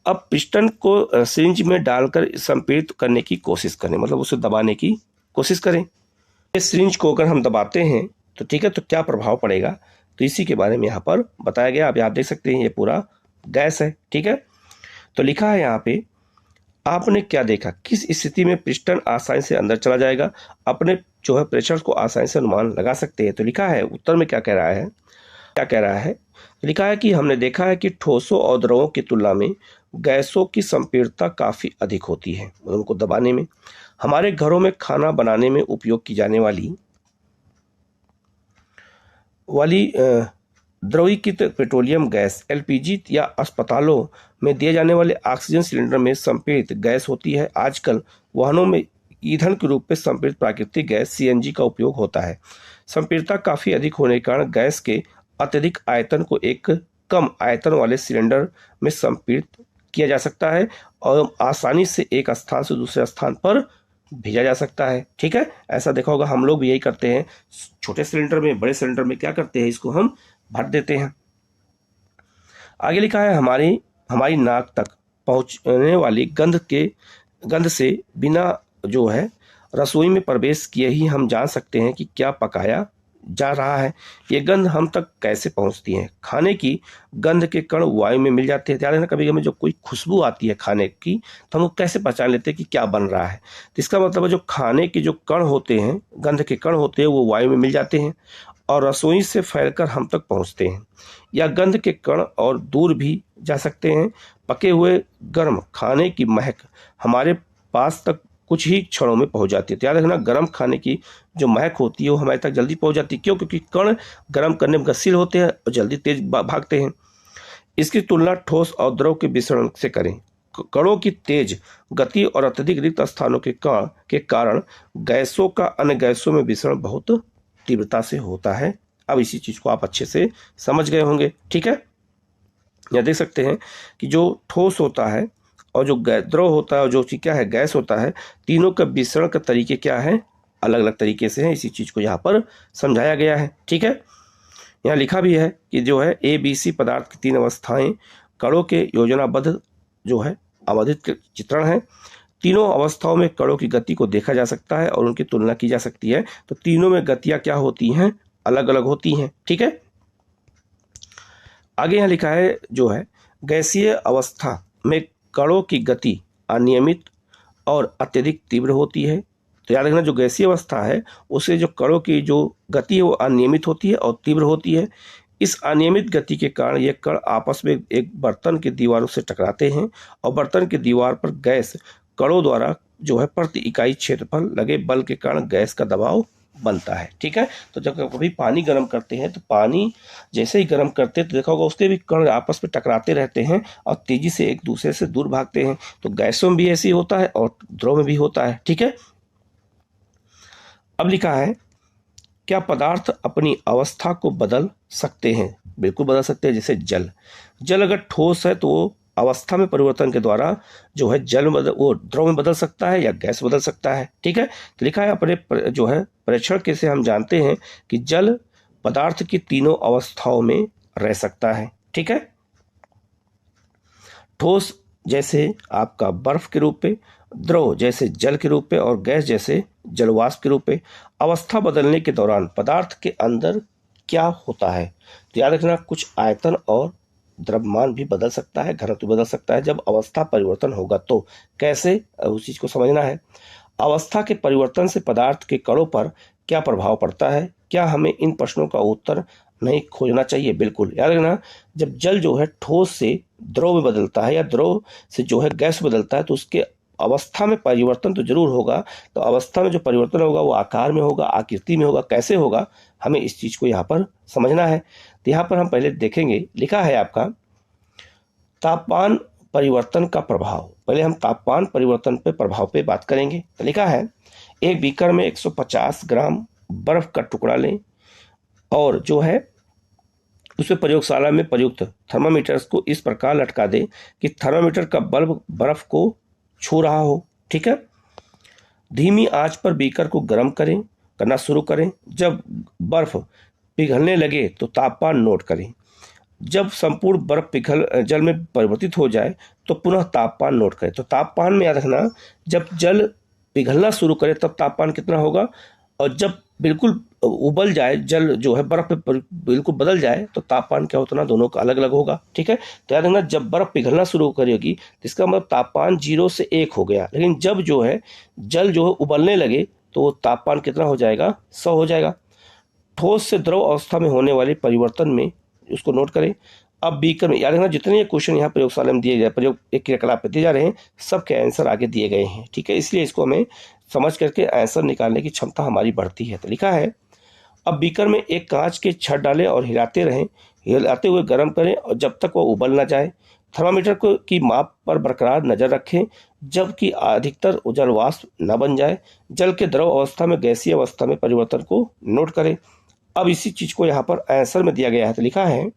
अब पिस्टन को सिरिंज में डालकर संपीड़ित करने की कोशिश करें, मतलब उसे दबाने की कोशिश करें। इस सिरिंज को अगर हम दबाते हैं तो ठीक है, तो क्या प्रभाव पड़ेगा, तो इसी के बारे में यहाँ पर बताया गया। अभी आप देख सकते हैं ये पूरा गैस है, ठीक है। तो लिखा है यहाँ पे, आपने क्या देखा, किस स्थिति में पिस्टन आसानी से अंदर चला जाएगा, अपने जो है प्रेशर को आसानी से अनुमान लगा सकते हैं। तो लिखा है उत्तर में क्या कह रहा है, लिखा है कि हमने देखा है कि ठोसों और द्रवों की तुलना में गैसों की संपीड़ितता काफ़ी अधिक होती है उनको दबाने में। हमारे घरों में खाना बनाने में उपयोग की जाने वाली द्रवीकृत पेट्रोलियम गैस एलपीजी या अस्पतालों में दिए जाने वाले ऑक्सीजन सिलेंडर में संपीड़ित गैस होती है। आजकल वाहनों में ईंधन के रूप में संपीड़ित प्राकृतिक गैस सीएनजी का उपयोग होता है। संपीड़ितता काफ़ी अधिक होने के कारण गैस के अत्यधिक आयतन को एक कम आयतन वाले सिलेंडर में संपीड़ित किया जा सकता है और आसानी से एक स्थान से दूसरे स्थान पर भेजा जा सकता है, ठीक है। ऐसा देखा होगा, हम लोग भी यही करते हैं, छोटे सिलेंडर में बड़े सिलेंडर में क्या करते हैं, इसको हम भर देते हैं। आगे लिखा है, हमारी नाक तक पहुंचने वाली गंध से बिना जो है रसोई में प्रवेश किए ही हम जान सकते हैं कि क्या पकाया जा रहा है। ये गंध हम तक कैसे पहुंचती है, खाने की गंध के कण वायु में मिल जाते हैं। ध्यान रखना, कभी कभी जो कोई खुशबू आती है खाने की तो हम कैसे पहचान लेते हैं कि क्या बन रहा है। तो इसका मतलब है जो खाने के जो कण होते हैं, गंध के कण होते हैं, वो वायु में मिल जाते हैं और रसोई से फैलकर हम तक पहुंचते हैं। या गंध के कण और दूर भी जा सकते हैं। पके हुए गर्म खाने की महक हमारे पास तक कुछ ही क्षणों में पहुंच जाती है। तो याद रखना, गर्म खाने की जो महक होती है वो हमारे तक जल्दी पहुंच जाती है। क्यों? क्योंकि कण गर्म करने में गतिशील होते हैं और जल्दी तेज भागते हैं। इसकी तुलना ठोस और द्रव के विसरण से करें। कणों की तेज गति और अत्यधिक रिक्त स्थानों के कारण गैसों का अन्य गैसों में विसरण बहुत तीव्रता से होता है। अब इसी चीज को आप अच्छे से समझ गए होंगे, ठीक है। यहाँ देख सकते हैं कि जो ठोस होता है और जो द्रव होता है और जो क्या है गैस होता है, तीनों का विसरण का तरीके क्या है, अलग अलग तरीके से है। इसी चीज को यहाँ पर समझाया गया है, ठीक है। यहाँ लिखा भी है कि जो है ABC पदार्थ की 3 अवस्थाएं कणों के योजनाबद्ध जो है अवधित चित्रण है। तीनों अवस्थाओं में कणों की गति को देखा जा सकता है और उनकी तुलना की जा सकती है। तो तीनों में गतियां क्या होती हैं, अलग अलग होती हैं, ठीक है। आगे यहाँ लिखा है जो है गैसीय अवस्था में कणों की गति अनियमित और अत्यधिक तीव्र होती है। तो याद रखना, जो गैसीय अवस्था है उसे जो कणों की जो गति है वो अनियमित होती है और तीव्र होती है। इस अनियमित गति के कारण ये कण आपस में एक बर्तन के दीवारों से टकराते हैं और बर्तन की दीवार पर गैस कणों द्वारा जो है प्रति इकाई क्षेत्रफल लगे बल के कारण गैस का दबाव बनता है, ठीक है। तो जब कभी पानी गर्म करते हैं तो पानी जैसे ही गर्म करते हैं तो देखा होगा उसके भी कण आपस में टकराते रहते हैं और तेजी से एक दूसरे से दूर भागते हैं। तो गैसों में भी ऐसे ही होता है और द्रव में भी होता है, ठीक है। अब लिखा है, क्या पदार्थ अपनी अवस्था को बदल सकते हैं? बिल्कुल बदल सकते हैं। जैसे जल अगर ठोस है तो वो अवस्था में परिवर्तन के द्वारा जो है वो द्रव में बदल सकता है या गैस बदल सकता है, ठीक है। तो लिखा है अपने जो है परीक्षण के से हम जानते हैं कि जल पदार्थ की तीनों अवस्थाओं में रह सकता है, ठीक है। ठोस जैसे आपका बर्फ के रूप में, द्रव जैसे जल के रूप में और गैस जैसे जलवाष्प के रूप में। अवस्था बदलने के दौरान पदार्थ के अंदर क्या होता है? तो याद रखना, कुछ आयतन और द्रव्यमान भी बदल सकता है, घनत्व बदल सकता है जब अवस्था परिवर्तन होगा। तो कैसे, उस चीज को समझना है। अवस्था के परिवर्तन से पदार्थ के कणों पर क्या प्रभाव पड़ता है? क्या हमें इन प्रश्नों का उत्तर नहीं खोजना चाहिए। बिल्कुल याद रखना, जब जल जो है ठोस से द्रव में बदलता है या द्रव से जो है गैस बदलता है तो उसके अवस्था में परिवर्तन तो जरूर होगा। तो अवस्था में जो परिवर्तन होगा वो आकार में होगा, आकृति में होगा, कैसे होगा, हमें इस चीज को यहाँ पर समझना है। तो यहाँ पर हम पहले देखेंगे, लिखा है आपका तापमान परिवर्तन का प्रभाव। पहले हम तापमान परिवर्तन पे प्रभाव पे बात करेंगे। तो लिखा है एक बीकर में 150 ग्राम बर्फ का टुकड़ा लें और जो है उसमें प्रयोगशाला में प्रयुक्त थर्मामीटर्स को इस प्रकार लटका दें कि थर्मामीटर का बल्ब बर्फ को छू रहा हो। ठीक है। धीमी आंच पर बीकर को गर्म करना शुरू करें। जब बर्फ पिघलने लगे तो तापमान नोट करें। जब संपूर्ण बर्फ पिघल जल में परिवर्तित हो जाए तो पुनः तापमान नोट करें। तो तापमान में याद रखना, जब जल पिघलना शुरू करे तब तापमान कितना होगा, और जब बिल्कुल उबल जाए जल जो है बर्फ पे बिल्कुल बदल जाए तो तापमान क्या होता है ना, दोनों का अलग अलग होगा। ठीक है। तो याद रखना, जब बर्फ पिघलना शुरू करेगी तो इसका मतलब तापमान 0 से 1 हो गया, लेकिन जब जो है जल जो है उबलने लगे तो तापमान कितना हो जाएगा, 100 हो जाएगा। ठोस से द्रव अवस्था में होने वाले परिवर्तन में उसको नोट करें। अब बीकर में याद रखना, जितने ये क्वेश्चन यहाँ प्रयोगशाला में दिए गए, प्रयोग एक क्रियाकलाप पे दिए जा रहे हैं, सबके आंसर आगे दिए गए हैं। ठीक है। इसलिए इसको हमें समझ करके आंसर निकालने की क्षमता हमारी बढ़ती है। तो लिखा है अब बीकर में एक कांच के छड़ डालें और हिलाते रहें, हिलाते हुए गर्म करें और जब तक वह उबल ना जाए। थर्मामीटर को की माप पर बरकरार नजर रखें जबकि अधिकतर जल वाष्प न बन जाए। जल के द्रव अवस्था में गैसीय अवस्था में परिवर्तन को नोट करें। अब इसी चीज को यहाँ पर आंसर में दिया गया है। तो लिखा है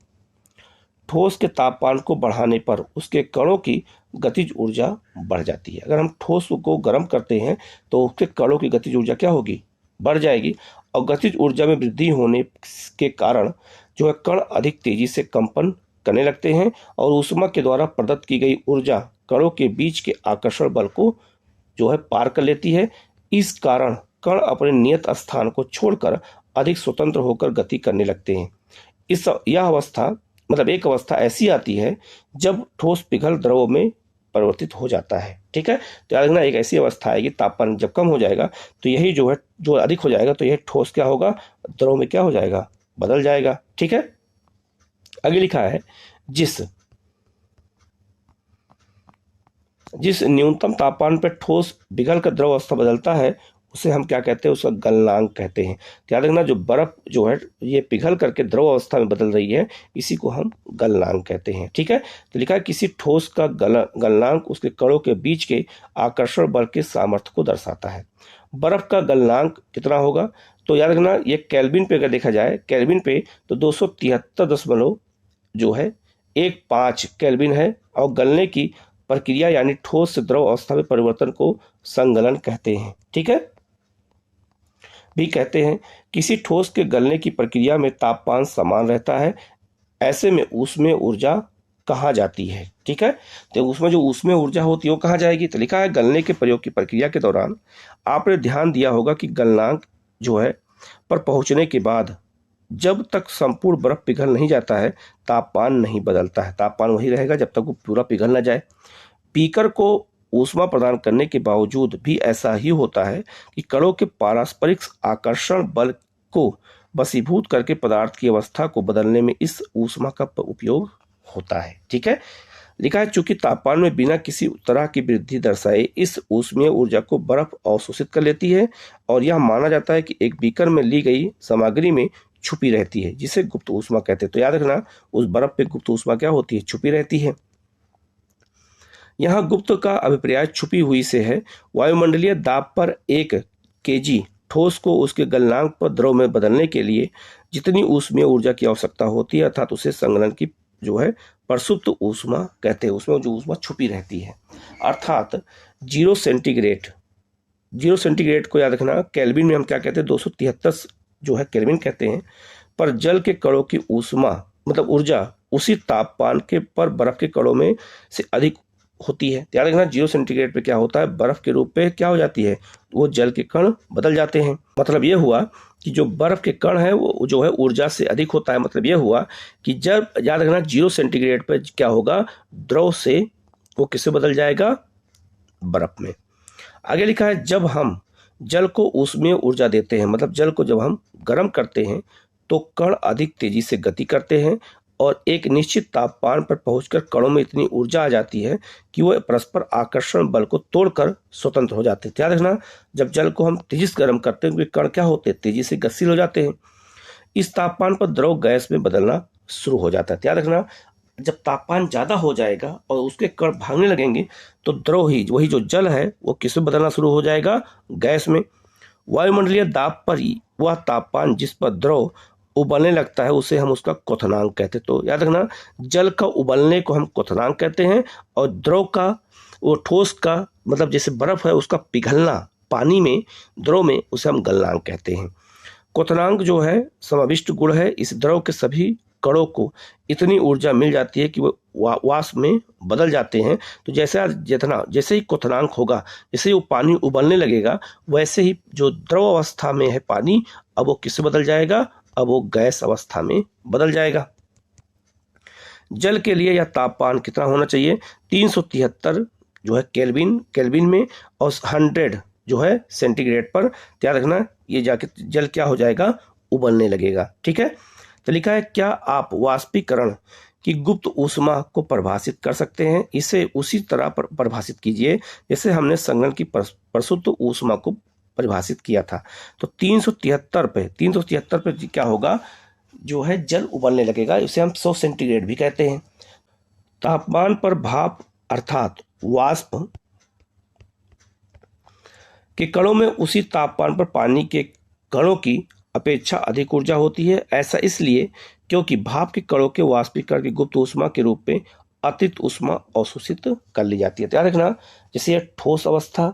ठोस के तापमान को बढ़ाने पर उसके कणों की गतिज ऊर्जा बढ़ जाती है। अगर हम ठोस को गर्म करते हैं तो उसके कणों की गतिज ऊर्जा क्या होगी, बढ़ जाएगी, और गतिज ऊर्जा में वृद्धि होने के कारण जो है कण अधिक तेजी से कंपन करने लगते हैं और ऊष्मा के द्वारा प्रदत्त की गई ऊर्जा कणों के बीच के आकर्षण बल को जो है पार कर लेती है। इस कारण कण अपने नियत स्थान को छोड़कर अधिक स्वतंत्र होकर गति करने लगते हैं। यह अवस्था मतलब एक अवस्था ऐसी आती है जब ठोस पिघल द्रव में परिवर्तित हो जाता है। ठीक है। तो याद रखना, एक ऐसी अवस्था आएगी, तापमान जब कम हो जाएगा तो यही जो है जो अधिक हो जाएगा तो यह ठोस क्या होगा, द्रव में क्या हो जाएगा, बदल जाएगा। ठीक है। आगे लिखा है जिस न्यूनतम तापमान पर ठोस पिघल कर द्रव अवस्था बदलता है उसे हम क्या कहते हैं, उसका गलनांक कहते हैं। याद रखना, जो बर्फ जो है ये पिघल करके द्रव अवस्था में बदल रही है इसी को हम गलनांक कहते हैं। ठीक है। तो लिखा है किसी ठोस का गलनांक उसके कणों के बीच के आकर्षण बल के सामर्थ्य को दर्शाता है। बर्फ का गलनांक कितना होगा, तो याद रखना ये केल्विन पे अगर देखा जाए, केल्विन पे तो 273 जो है 15 केल्विन है, और गलने की प्रक्रिया यानी ठोस से द्रव अवस्था में परिवर्तन को संगलन कहते हैं। ठीक है। भी कहते हैं किसी ठोस के गलने की प्रक्रिया में तापमान समान रहता है, ऐसे में ऊष्मीय ऊर्जा कहाँ जाती है। ठीक है। तो उसमें जो ऊष्मीय ऊर्जा होती है वो कहाँ जाएगी, तो लिखा है गलने के प्रयोग की प्रक्रिया के दौरान आपने ध्यान दिया होगा कि गलनांक जो है पर पहुंचने के बाद जब तक संपूर्ण बर्फ पिघल नहीं जाता है तापमान नहीं बदलता है, तापमान वही रहेगा जब तक वो पूरा पिघल ना जाए। बीकर को ऊष्मा प्रदान करने के बावजूद भी ऐसा ही होता है कि कणों के पारस्परिक आकर्षण बल को वशीभूत करके पदार्थ की अवस्था को बदलने में इस ऊष्मा का उपयोग होता है। ठीक है। लिखा है चूंकि तापमान में बिना किसी तरह की वृद्धि दर्शाए इस ऊष्मीय ऊर्जा को बर्फ अवशोषित कर लेती है और यह माना जाता है कि एक बीकर में ली गई सामग्री में छुपी रहती है जिसे गुप्त ऊष्मा कहते हैं। तो याद रखना, उस बर्फ पे गुप्त ऊष्मा क्या होती है, छुपी रहती है। यहाँ गुप्त का अभिप्राय छुपी हुई से है। वायुमंडलीय दाब पर 1 kg ठोस को उसके गलनांक पर द्रव में बदलने के लिए जितनी ऊष्मीय ऊर्जा की आवश्यकता होती है अर्थात उसे संगलन की जो है प्रसुप्त ऊष्मा कहते हैं, उसमें जो ऊष्मा छुपी रहती है। अर्थात 0 सेंटीग्रेड को याद रखना, केल्विन में हम क्या कहते हैं, 273 जो है केल्विन कहते हैं। पर जल के कणों की ऊष्मा मतलब ऊर्जा उसी तापमान के पर बर्फ के कणों में से अधिक होती है। याद रखना 0 सेंटीग्रेड पे क्या होता है, बर्फ के रूप पे क्या हो जाती है, वो जल के कण बदल जाते हैं। मतलब ये हुआ कि जो बर्फ के कण है वो जो है ऊर्जा से अधिक होता है। मतलब ये हुआ कि जब याद रखना 0 सेंटीग्रेड पे क्या होगा, द्रव से वो किससे बदल जाएगा, बर्फ में। आगे लिखा है जब हम जल को ऊष्मीय ऊर्जा देते हैं, मतलब जल को जब हम गर्म करते हैं तो कण अधिक तेजी से गति करते हैं और एक निश्चित तापमान पर पहुंचकर कणों में इतनी ऊर्जा आ जाती है कि वो परस्पर आकर्षण बल को तोड़कर स्वतंत्र हो जाते हैं। ध्यान रखना, जब जल को हम तेजी से गर्म करते हैं, कण क्या होते हैं, तेजी से गतिशील हो जाते हैं। इस तापमान पर द्रव गैस में बदलना शुरू हो जाता है। ध्यान रखना, जब तापमान ज्यादा हो जाएगा और उसके कण भागने लगेंगे तो द्रव ही, वही जो जल है, वो किस में बदलना शुरू हो जाएगा, गैस में। वायुमंडलीय दाब पर ही वह तापमान जिस पर द्रव उबलने लगता है उसे हम उसका क्वथनांक कहते हैं। तो याद रखना, जल का उबलने को हम क्वथनांक कहते हैं और द्रव का, वो ठोस का मतलब जैसे बर्फ है उसका पिघलना पानी में, द्रव में, उसे हम गलनांक कहते हैं। क्वथनांक जो है समाविष्ट गुण है। इस द्रव के सभी कणों को इतनी ऊर्जा मिल जाती है कि वो वाष्प में बदल जाते हैं। तो जैसे ही क्वथनांक होगा, जैसे ही वो पानी उबलने लगेगा, वैसे ही जो द्रव अवस्था में है पानी, अब वो किससे बदल जाएगा, अब वो गैस अवस्था में बदल जाएगा। जल के लिए यह तापमान कितना होना चाहिए, 373 जो है केल्विन में, और 100 जो है सेंटीग्रेड पर। ध्यान रखना, ये जाके जल क्या हो जाएगा, उबलने लगेगा। ठीक है, तो लिखा है, क्या आप वाष्पीकरण की गुप्त ऊष्मा को परिभाषित कर सकते हैं। इसे उसी तरह परिभाषित कीजिए जैसे हमने संघनन की प्रसुप्त ऊष्मा को परिभाषित किया था। तो 373 पे क्या होगा, जो है जल उबलने लगेगा, इसे हम 100 सेंटीग्रेड भी कहते हैं। तापमान पर भाप अर्थात वाष्प के कणों में उसी तापमान पर पानी के कणों की अपेक्षा अधिक ऊर्जा होती है। ऐसा इसलिए क्योंकि भाप के कणों के वाष्पीकरण की गुप्त ऊष्मा के रूप में अतिरिक्त ऊष्मा अवशोषित कर ली जाती है। ध्यान रखना, जैसे यह ठोस अवस्था,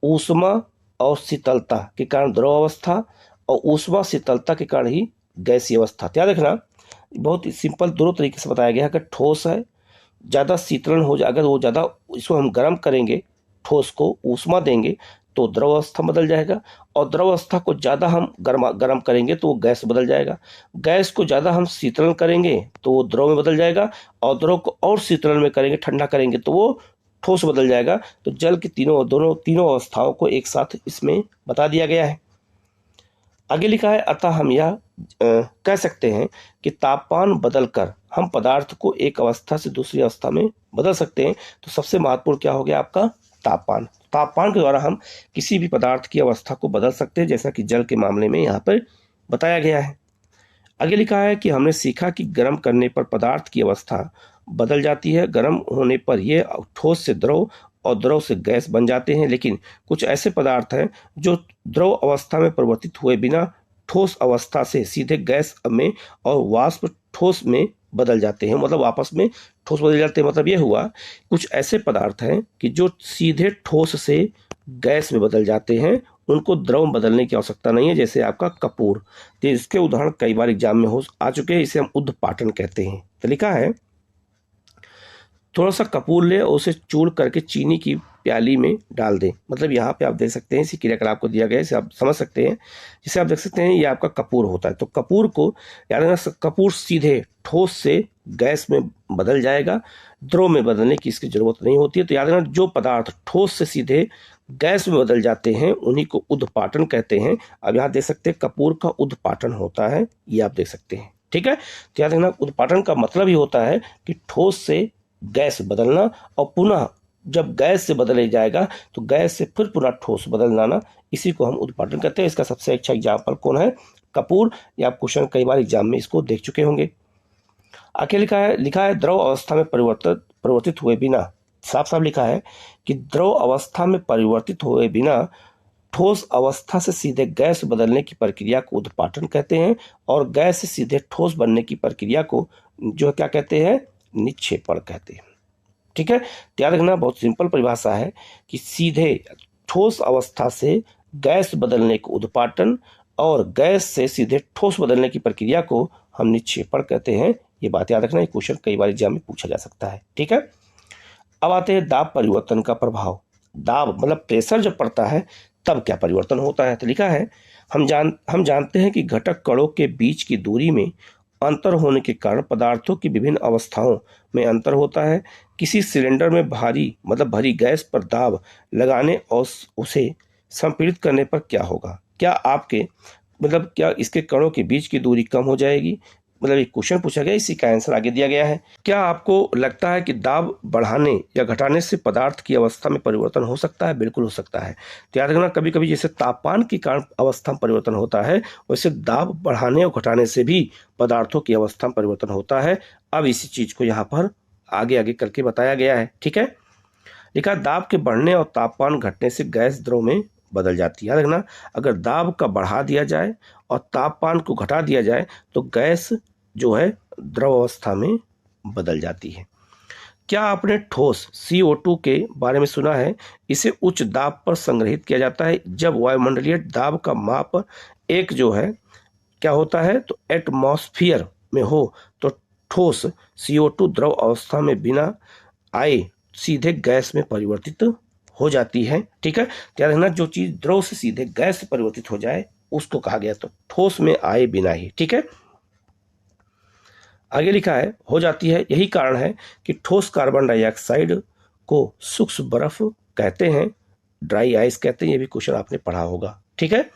ऊष्मा और शीतलता के कारण द्रव अवस्था, और ऊष्मा शीतलता के कारण ही गैसीय अवस्था। ध्यान रखना, बहुत ही सिंपल दोनों तरीके से बताया गया है। अगर ठोस है, ज़्यादा शीतलन हो जाए, अगर वो ज़्यादा, इसको हम गर्म करेंगे, ठोस को ऊष्मा देंगे तो द्रव अवस्था बदल जाएगा, और द्रव अवस्था को ज़्यादा हम गर्म करेंगे तो वो गैस बदल जाएगा। गैस को ज़्यादा हम शीतलन करेंगे तो वो द्रव में बदल जाएगा, और द्रव को और शीतलन में करेंगे, ठंडा करेंगे तो वो ठोस बदल जाएगा। तो जल की तीनों अवस्थाओं को एक साथ इसमें बता दिया गया है। आगे लिखा है, अतः हम यह कह सकते हैं कि तापमान बदलकर हम पदार्थ को एक अवस्था से दूसरी अवस्था में बदल सकते हैं। तो सबसे महत्वपूर्ण क्या हो गया आपका, तापमान। तापमान के द्वारा हम किसी भी पदार्थ की अवस्था को बदल सकते हैं, जैसा कि जल के मामले में यहाँ पर बताया गया है। आगे लिखा है कि हमने सीखा कि गर्म करने पर पदार्थ की अवस्था बदल जाती है। गर्म होने पर यह ठोस से द्रव और द्रव से गैस बन जाते हैं, लेकिन कुछ ऐसे पदार्थ हैं जो द्रव अवस्था में परिवर्तित हुए बिना ठोस अवस्था से सीधे गैस में और वाष्प ठोस में बदल जाते हैं। मतलब आपस में ठोस बदल जाते हैं। मतलब यह हुआ, कुछ ऐसे पदार्थ हैं कि जो सीधे ठोस से गैस में बदल जाते हैं, उनको द्रव बदलने की आवश्यकता नहीं है। जैसे आपका कपूर, तो इसके उदाहरण कई बार एग्जाम में आ चुके हैं, इसे हम उद्पाटन कहते हैं। तो लिखा है, थोड़ा सा कपूर ले और उसे चूर करके चीनी की प्याली में डाल दें। मतलब यहाँ पे आप देख सकते हैं, इसी क्रियाकलाप आपको दिया गया है, इसे आप समझ सकते हैं। जिसे आप देख सकते हैं, ये आपका कपूर होता है। तो कपूर को याद रखना, कपूर सीधे ठोस से गैस में बदल जाएगा, द्रव में बदलने की इसकी जरूरत नहीं होती है। तो याद रखना, जो पदार्थ ठोस से सीधे गैस में बदल जाते हैं उन्हीं को उद्पाटन कहते हैं। अब यहाँ देख सकते हैं, कपूर का उद्पाटन होता है, ये आप देख सकते हैं। ठीक है, तो याद रखना, उद्पाटन का मतलब ही होता है कि ठोस से गैस बदलना, और पुनः जब गैस से बदले जाएगा तो गैस से फिर पुनः ठोस बदलना, इसी को हम उद्पाटन कहते हैं। इसका सबसे अच्छा एग्जाम्पल कौन है, कपूर। या आप क्वेश्चन कई बार एग्जाम में इसको देख चुके होंगे। आगे लिखा है द्रव अवस्था में परिवर्तित हुए बिना, साफ साफ लिखा है कि द्रव अवस्था में परिवर्तित हुए बिना ठोस अवस्था से सीधे गैस बदलने की प्रक्रिया को उद्पाटन कहते हैं, और गैस से सीधे ठोस बनने की प्रक्रिया को जो क्या कहते हैं, निक्षेपण कहते हैं। ठीक है, याद रखना, बहुत सिंपल परिभाषा है कि सीधे ठोस अवस्था से गैस बदलने को उद्पाटन और गैस से सीधे ठोस बदलने की प्रक्रिया को हम निक्षेपण कहते हैं। ये बात याद रखना, ये क्वेश्चन कई बार एग्जाम में पूछा जा सकता है। ठीक है, अब आते हैं दाब परिवर्तन का प्रभाव। दाब मतलब प्रेशर जब पड़ता है तब क्या परिवर्तन होता है। तो लिखा है, हम जानते हैं कि घटक कणों के बीच की दूरी में अंतर होने के कारण पदार्थों की विभिन्न अवस्थाओं में अंतर होता है। किसी सिलेंडर में भरी गैस पर दाब लगाने और उसे संपीड़ित करने पर क्या होगा। क्या आपके मतलब क्या इसके कणों के बीच की दूरी कम हो जाएगी। मतलब एक क्वेश्चन पूछा गया, इसी का आंसर आगे दिया गया है। क्या आपको लगता है कि दाब बढ़ाने या घटाने से पदार्थ की अवस्था में परिवर्तन हो सकता है? बिल्कुल हो सकता है। तो याद रखना, कभी कभी जैसे तापमान के कारण अवस्था में परिवर्तन होता है, वैसे दाब बढ़ाने और घटाने से भी पदार्थों की अवस्था में परिवर्तन होता है। अब इसी चीज को यहाँ पर आगे आगे करके बताया गया है। ठीक है, लिखा दाब के बढ़ने और तापमान घटने से गैस द्रव में बदल जाती है। याद रखना, अगर दाब का बढ़ा दिया जाए और तापमान को घटा दिया जाए तो गैस जो है द्रव अवस्था में बदल जाती है। क्या आपने ठोस CO2 के बारे में सुना है? इसे उच्च दाब पर संग्रहित किया जाता है। जब वायुमंडलीय दाब का माप एक जो है क्या होता है, तो एटमॉस्फियर में हो तो ठोस CO2 द्रव अवस्था में बिना आए सीधे गैस में परिवर्तित हो जाती है। ठीक है, ध्यान रखना, जो चीज द्रव से सीधे गैस से परिवर्तित हो जाए उसको कहा गया तो ठोस में आए बिना ही। ठीक है, आगे लिखा है हो जाती है। यही कारण है कि ठोस कार्बन डाइऑक्साइड को सूक्ष्म बर्फ कहते हैं, ड्राई आइस कहते हैं। ये भी क्वेश्चन आपने पढ़ा होगा। ठीक है,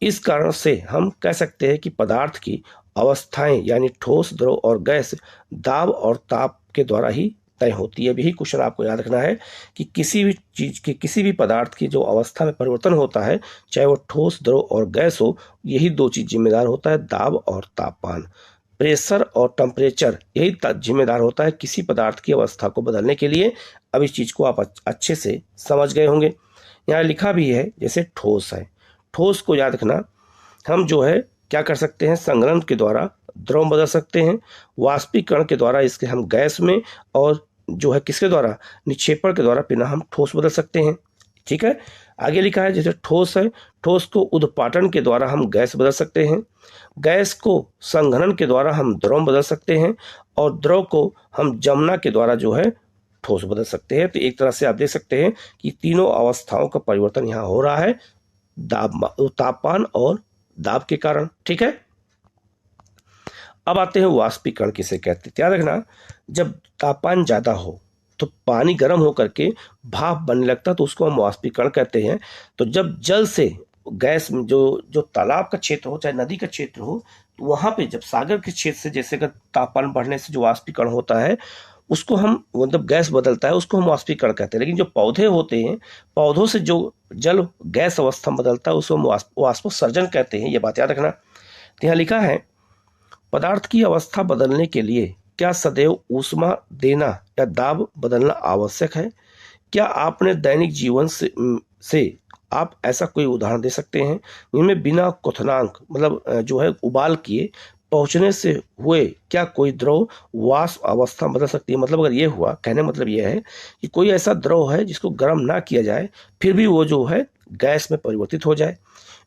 इस कारण से हम कह सकते हैं कि पदार्थ की अवस्थाएं यानी ठोस, द्रव और गैस दाब और ताप के द्वारा ही तय होती है। यही क्वेश्चन आपको याद रखना है कि किसी भी चीज के, किसी भी पदार्थ की जो अवस्था में परिवर्तन होता है, चाहे वो ठोस, द्रव और गैस हो, यही दो चीज जिम्मेदार होता है, दाब और तापमान। प्रेशर और टेम्परेचर यही जिम्मेदार होता है किसी पदार्थ की अवस्था को बदलने के लिए। अब इस चीज को आप अच्छे से समझ गए होंगे। यहाँ लिखा भी है जैसे ठोस है, ठोस को याद रखना, हम जो है क्या कर सकते हैं, संघनन के द्वारा द्रव बदल सकते हैं, वाष्पीकरण के द्वारा इसके हम गैस में, और जो है किसके द्वारा, निक्षेपण के द्वारा बिना हम ठोस बदल सकते हैं। ठीक है, आगे लिखा है जैसे ठोस है, ठोस को उद्पाटन के द्वारा हम गैस बदल सकते हैं, गैस को संघनन के द्वारा हम द्रव बदल सकते हैं, और द्रव को हम जमना के द्वारा जो है ठोस बदल सकते हैं। तो एक तरह से आप देख सकते हैं कि तीनों अवस्थाओं का परिवर्तन यहाँ हो रहा है तापमान और दाब के कारण। ठीक है, अब आते हैं वाष्पीकरण किसे कहते हैं। याद रखना, जब तापमान ज्यादा हो तो पानी गर्म होकर के भाप बनने लगता है, तो उसको हम वाष्पीकरण कहते हैं। तो जब जल से गैस में जो तालाब का क्षेत्र हो, चाहे नदी का क्षेत्र हो, तो वहां पे जब सागर के क्षेत्र से जैसे अगर तापमान बढ़ने से जो वाष्पीकरण होता है, उसको हम मतलब गैस बदलता है, उसको हम वाष्पीकरण कहते हैं। लेकिन जो पौधे होते हैं, पौधों से जो जल गैस अवस्था में बदलता है उसको हम वाष्पोत्सर्जन कहते हैं। ये बात याद रखना। तो यहाँ लिखा है पदार्थ की अवस्था बदलने के लिए क्या सदैव ऊष्मा देना या दाब बदलना आवश्यक है? क्या आपने दैनिक जीवन से आप ऐसा कोई उदाहरण दे सकते हैं जिनमें बिना क्वथनांक मतलब जो है उबाल किए पहुंचने से हुए क्या कोई द्रव वाष्प अवस्था बदल सकती है? मतलब अगर ये हुआ, कहने मतलब ये है कि कोई ऐसा द्रव है जिसको गर्म ना किया जाए फिर भी वो जो है गैस में परिवर्तित हो जाए।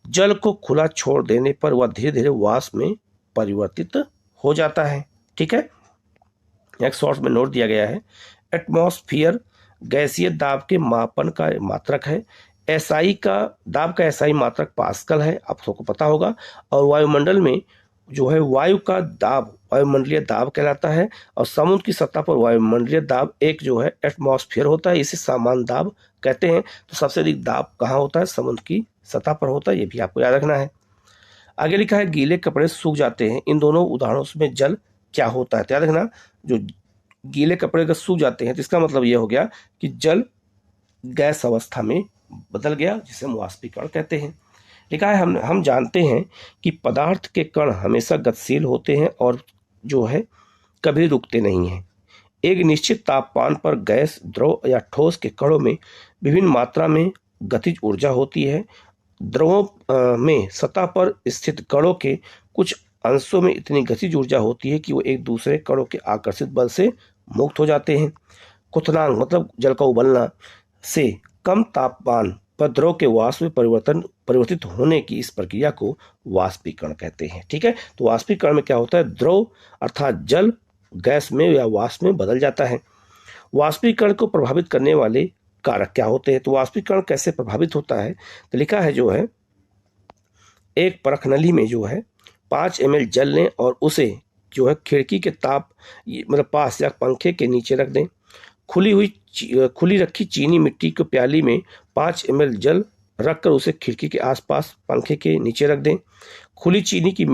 जल को खुला छोड़ देने पर वह धीरे धीरे वाष्प में परिवर्तित हो जाता है। ठीक है, एक शॉर्ट में नोट दिया गया है, एटमॉस्फियर गैसीय दाब के मापन का मात्रक है। एसआई का दाब का एसआई मात्रक पास्कल है, आप सबको पता होगा। और वायुमंडल में जो है वायु का दाब वायुमंडलीय दाब कहलाता है, और समुद्र की सतह पर वायुमंडलीय दाब एक जो है एटमॉस्फेयर होता है, इसे सामान्य दाब कहते हैं। तो सबसे अधिक दाब कहाँ होता है? समुद्र की सतह पर होता है, ये भी आपको याद रखना है। आगे लिखा है गीले कपड़े सूख जाते हैं, इन दोनों उदाहरणों में जल क्या होता है? तो याद रखना, जो गीले कपड़े अगर सूख जाते हैं तो इसका मतलब यह हो गया कि जल गैस अवस्था में बदल गया, जिसे हम वाष्पीकरण कहते हैं। लिखा है हम जानते हैं कि पदार्थ के कण हमेशा गतिशील होते हैं और जो है कभी रुकते नहीं हैं। एक निश्चित तापमान पर गैस, द्रव या ठोस के कणों में विभिन्न मात्रा में गतिज ऊर्जा होती है। द्रवों में सतह पर स्थित कणों के कुछ अंशों में इतनी गतिज ऊर्जा होती है कि वो एक दूसरे कणों के आकर्षित बल से मुक्त हो जाते हैं। क्वथनांक मतलब जल का उबलना से कम तापमान पर द्रव के वाष्प में परिवर्तित होने की इस प्रक्रिया को वाष्पीकरण कहते हैं। ठीक है, तो वाष्पीकरण में क्या होता है? द्रव अर्थात जल गैस में या वाष्प में बदल जाता है। वाष्पीकरण को प्रभावित करने वाले कारक क्या होते हैं? तो वाष्पीकरण कैसे प्रभावित होता है? तो लिखा है जो है एक परख नली में जो है 5 ml जल लें और उसे जो है खिड़की के ताप मतलब पास या पंखे के नीचे रख दें। खुली रखी चीनी मिट्टी की प्याली में 5 ml जल रखकर उसे खिड़की के आसपास पंखे के नीचे रख दें। खुली चीनी की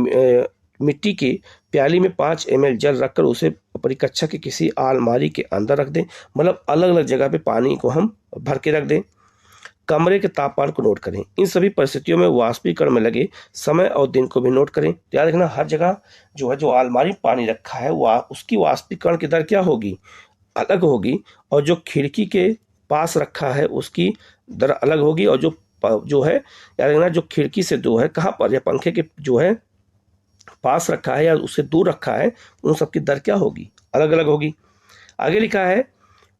मिट्टी के प्याली में 5 ml जल रखकर उसे अपनी कक्षा के किसी अलमारी के अंदर रख दें। मतलब अलग अलग जगह पे पानी को हम भर के रख दें। कमरे के तापमान को नोट करें। इन सभी परिस्थितियों में वाष्पीकरण में लगे समय और दिन को भी नोट करें। याद रखना, हर जगह जो अलमारी में पानी रखा है उसकी वाष्पीकरण की दर क्या होगी, अलग होगी, और जो खिड़की के पास रखा है उसकी दर अलग होगी, और जो है याद रखना, जो खिड़की से जो है कहाँ पर या पंखे के जो है पास रखा है या उससे दूर रखा है, उन सबकी दर क्या होगी, अलग अलग होगी। आगे लिखा है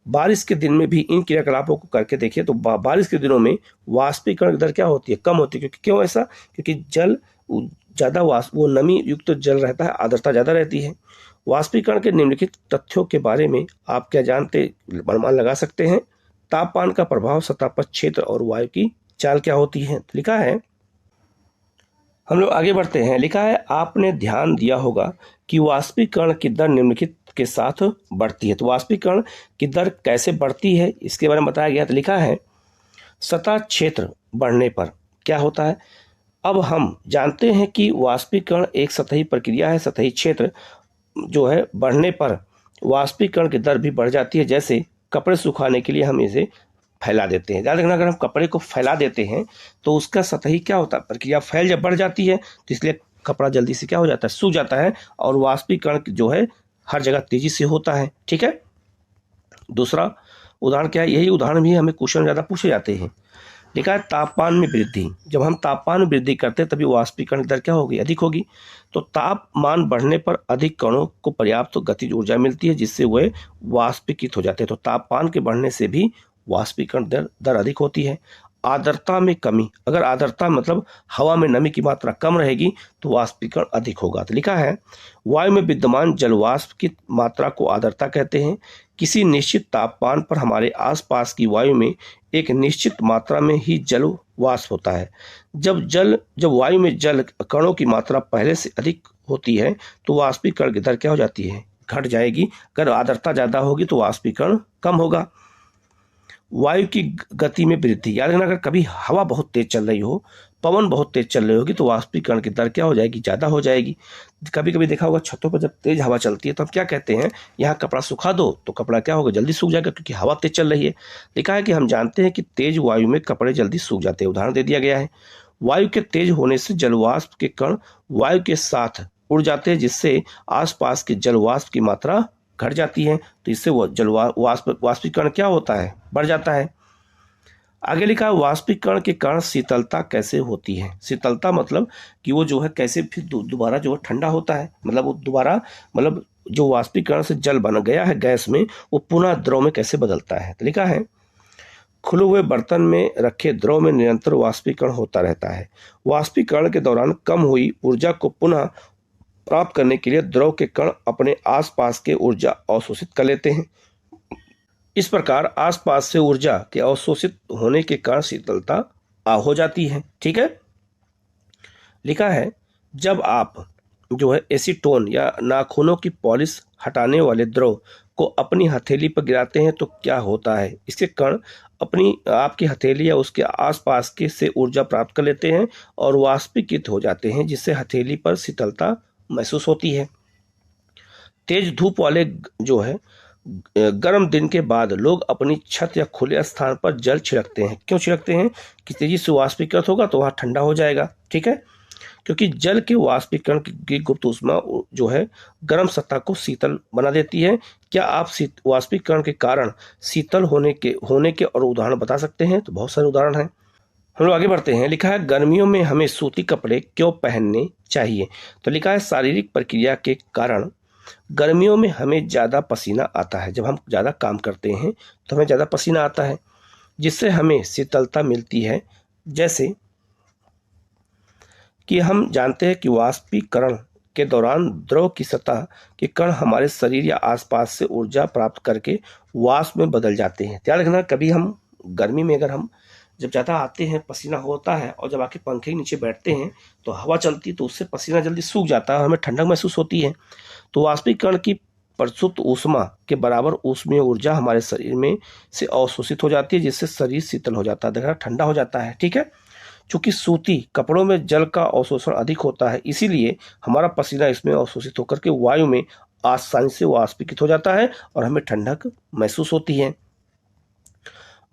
बारिश के दिन में भी इन क्रियाकलापों को करके देखिए। तो बारिश के दिनों में वाष्पीकरण की दर क्या होती है, कम होती है। क्योंकि क्यों ऐसा, क्योंकि जल ज़्यादा वो नमी युक्त जल रहता है, आर्द्रता ज़्यादा रहती है। वाष्पीकरण के निम्नलिखित तथ्यों के बारे में आप क्या जानते, अनुमान लगा सकते हैं। तापमान का प्रभाव सतह पर क्षेत्र और वायु की चाल क्या होती है। तो लिखा है, हम लोग आगे बढ़ते हैं। लिखा है आपने ध्यान दिया होगा कि वाष्पीकरण की दर निम्नलिखित के साथ बढ़ती है। तो वाष्पीकरण की दर कैसे बढ़ती है इसके बारे में बताया गया। तो लिखा है सतह क्षेत्र बढ़ने पर क्या होता है। अब हम जानते हैं कि वाष्पीकरण एक सतही प्रक्रिया है। सतही क्षेत्र जो है बढ़ने पर वाष्पीकरण की दर भी बढ़ जाती है। जैसे कपड़े सुखाने के लिए हम इसे फैला देते हैं। याद रखना, अगर हम कपड़े को फैला देते हैं तो उसका सतही क्या होता है, प्रक्रिया फैल जब बढ़ जाती है तो इसलिए कपड़ा जल्दी से क्या हो जाता है, सूख जाता है, और वाष्पीकरण जो है हर जगह तेजी से होता है। ठीक है। दूसरा उदाहरण क्या है, यही उदाहरण भी हमें क्वेश्चन ज़्यादा पूछे जाते हैं। लिखा है तापमान में वृद्धि। जब हम तापमान में वृद्धि करते हैं तभी वाष्पीकरण की दर क्या होगी, अधिक होगी। तो तापमान बढ़ने पर अधिक कणों को पर्याप्त गतिज ऊर्जा मिलती है जिससे वे वाष्पीकृत हो जाते हैं। तो तापमान के बढ़ने से भी वाष्पीकरण दर अधिक होती है। आर्द्रता में कमी, अगर आर्द्रता मतलब हवा में नमी की मात्रा कम रहेगी तो वाष्पीकरण अधिक होगा। तो लिखा है वायु में विद्यमान जलवाष्प की मात्रा को आर्द्रता कहते हैं। किसी निश्चित तापमान पर हमारे आसपास की वायु में एक निश्चित मात्रा में ही जल वाष्प होता है। जब वायु में जल कणों की मात्रा पहले से अधिक होती है तो वाष्पीकरण की दर क्या हो जाती है, घट जाएगी। अगर आर्द्रता ज़्यादा होगी तो वाष्पीकरण कम होगा। वायु की गति में वृद्धि। याद रखना, अगर कभी हवा बहुत तेज चल रही हो, पवन बहुत तेज चल रही होगी तो वाष्पीकरण की दर क्या हो जाएगी, ज़्यादा हो जाएगी। कभी कभी देखा होगा छतों पर जब तेज हवा चलती है तो हम क्या कहते हैं, यहाँ कपड़ा सुखा दो, तो कपड़ा क्या होगा, जल्दी सूख जाएगा क्योंकि हवा तेज चल रही है। लिखा है कि हम जानते हैं कि तेज वायु में कपड़े जल्दी सूख जाते हैं। उदाहरण दे दिया गया है, वायु के तेज होने से जलवाष्प के कण वायु के साथ उड़ जाते हैं जिससे आसपास के जलवाष्प की मात्रा घट जाती है। तो इससे वो वाष्पीकरण क्या होता है, बढ़ जाता है। आगे लिखा है वाष्पीकरण के कारण शीतलता कैसे होती है। शीतलता मतलब कि वो जो है कैसे फिर दोबारा जो है ठंडा होता है। मतलब वो दोबारा मतलब जो वाष्पीकरण से जल बन गया है गैस में, वो पुनः द्रव में कैसे बदलता है। तो लिखा है खुले हुए बर्तन में रखे द्रव में निरंतर वाष्पीकरण होता रहता है। वाष्पीकरण के दौरान कम हुई ऊर्जा को पुनः प्राप्त करने के लिए द्रव के कण अपने आसपास के ऊर्जा अवशोषित कर लेते हैं। इस प्रकार आसपास से ऊर्जा के अवशोषित होने के कारण शीतलता हो जाती है। ठीक है। लिखा है जब आप जो है एसीटोन या नाखूनों की पॉलिश हटाने वाले द्रव को अपनी हथेली पर गिराते हैं तो क्या होता है, इसके कण अपनी आपकी हथेली या उसके आसपास के से ऊर्जा प्राप्त कर लेते हैं और वाष्पीकृत हो जाते हैं जिससे हथेली पर शीतलता महसूस होती है। तेज धूप वाले जो है गर्म दिन के बाद लोग अपनी छत या खुले स्थान पर जल छिड़कते हैं। क्यों छिड़कते हैं, कि तेजी से वाष्पीकृत होगा तो वहाँ ठंडा हो जाएगा। ठीक है। क्योंकि जल के वाष्पीकरण की गुप्त ऊष्मा जो है गर्म सतह को शीतल बना देती है। क्या आप वाष्पीकरण के कारण शीतल होने के और उदाहरण बता सकते हैं। तो बहुत सारे उदाहरण हैं। हम लोग आगे बढ़ते हैं। लिखा है गर्मियों में हमें सूती कपड़े क्यों पहनने चाहिए। तो लिखा है शारीरिक प्रक्रिया के कारण गर्मियों में हमें ज़्यादा पसीना आता है। जब हम ज़्यादा काम करते हैं तो हमें ज़्यादा पसीना आता है जिससे हमें शीतलता मिलती है। जैसे कि हम जानते हैं कि वाष्पीकरण के दौरान द्रव की सतह के कण हमारे शरीर या आसपास से ऊर्जा प्राप्त करके वाष्प में बदल जाते हैं। ध्यान रखना, कभी हम गर्मी में अगर हम जब ज़्यादा आते हैं, पसीना होता है और जब आके पंखे के नीचे बैठते हैं तो हवा चलती है तो उससे पसीना जल्दी सूख जाता है और हमें ठंडक महसूस होती है। तो वाष्पीकरण की प्रस्तुत ऊष्मा के बराबर ऊष्मीय ऊर्जा हमारे शरीर में से अवशोषित हो जाती है, जिससे शरीर शीतल हो जाता है, देखा ठंडा हो जाता है। ठीक है, चूंकि सूती कपड़ों में जल का अवशोषण अधिक होता है, इसीलिए हमारा पसीना इसमें अवशोषित होकर के वायु में आसानी से वाष्पीकृत हो जाता है और हमें ठंडक महसूस होती है।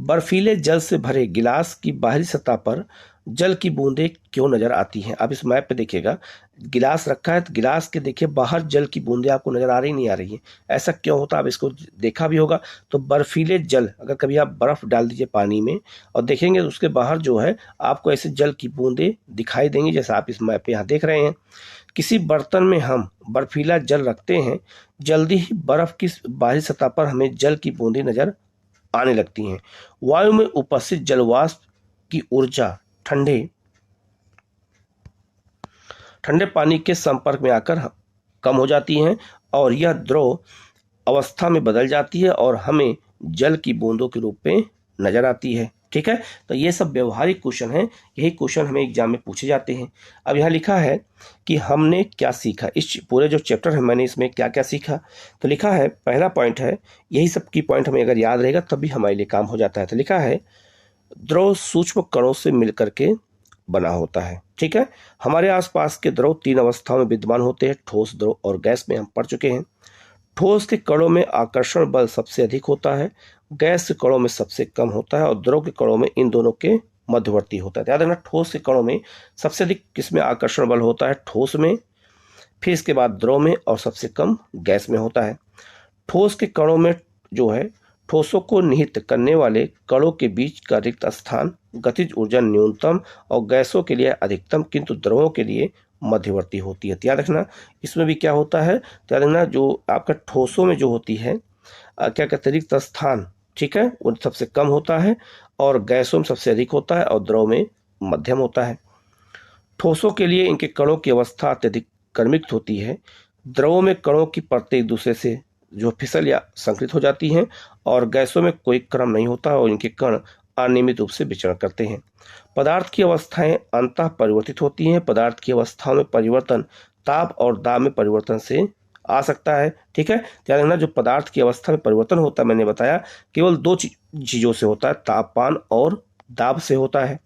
बर्फीले जल से भरे गिलास की बाहरी सतह पर जल की बूंदें क्यों नजर आती हैं? आप इस मैप पे देखिएगा, गिलास रखा है तो गिलास के देखिए बाहर जल की बूंदें आपको नजर आ रही नहीं आ रही है, ऐसा क्यों होता है? आप इसको देखा भी होगा। तो बर्फीले जल, अगर कभी आप बर्फ डाल दीजिए पानी में और देखेंगे तो उसके बाहर जो है आपको ऐसे जल की बूंदें दिखाई देंगी, जैसा आप इस मैप पे यहाँ देख रहे हैं। किसी बर्तन में हम बर्फीला जल रखते हैं, जल्दी ही बर्फ की बाहरी सतह पर हमें जल की बूंदें नजर आने लगती हैं। वायु में उपस्थित जलवाष्प की ऊर्जा ठंडे पानी के संपर्क में आकर कम हो जाती हैं और यह द्रव अवस्था में बदल जाती है और हमें जल की बूंदों के रूप में नजर आती है। ठीक है, तो ये सब व्यवहारिक क्वेश्चन हैं, यही क्वेश्चन हमें एग्जाम में पूछे जाते हैं। अब यहाँ लिखा है कि हमने क्या सीखा, इस पूरे जो चैप्टर है मैंने इसमें क्या क्या सीखा। तो लिखा है, पहला पॉइंट है, यही सब की पॉइंट हमें अगर याद रहेगा तभी हमारे लिए काम हो जाता है। तो लिखा है द्रव सूक्ष्म कणों से मिलकर के बना होता है। ठीक है, हमारे आसपास के द्रव 3 अवस्थाओं में विद्यमान होते हैं, ठोस, द्रव और गैस में हम पढ़ चुके हैं। ठोस के कणों में आकर्षण बल सबसे अधिक होता है, गैस के कणों में सबसे कम होता है और द्रव के कणों में इन दोनों के मध्यवर्ती होता है। याद रखना, ठोस के कणों में सबसे अधिक किसमें आकर्षण बल होता है? ठोस में, फिर इसके बाद द्रव में और सबसे कम गैस में होता है। ठोस के कणों में जो है, ठोसों को निहित करने वाले कणों के बीच का रिक्त स्थान गतिज ऊर्जा न्यूनतम और गैसों के लिए अधिकतम, किंतु द्रवों के लिए मध्यवर्ती होती है। याद रखना, इसमें भी क्या होता है, याद रखना, जो आपका ठोसों में जो होती है क्या कहते हैं, रिक्त स्थान, ठीक है, वो सबसे कम होता है और गैसों में सबसे अधिक होता है और द्रव में मध्यम होता है। ठोसों के लिए इनके कणों की अवस्था अत्यधिक क्रमिक होती है, द्रवों में कणों की परतें एक दूसरे से जो फिसल या संकृत हो जाती हैं और गैसों में कोई क्रम नहीं होता और इनके कण अनियमित रूप से विचरण करते हैं। पदार्थ की अवस्थाएं अंतः परिवर्तित होती हैं, पदार्थ की अवस्थाओं में परिवर्तन ताप और दाब में परिवर्तन से आ सकता है। ठीक है, ध्यान रखना, जो पदार्थ की अवस्था में परिवर्तन होता है, मैंने बताया केवल 2 चीजों से होता है, तापमान और दाब से होता है।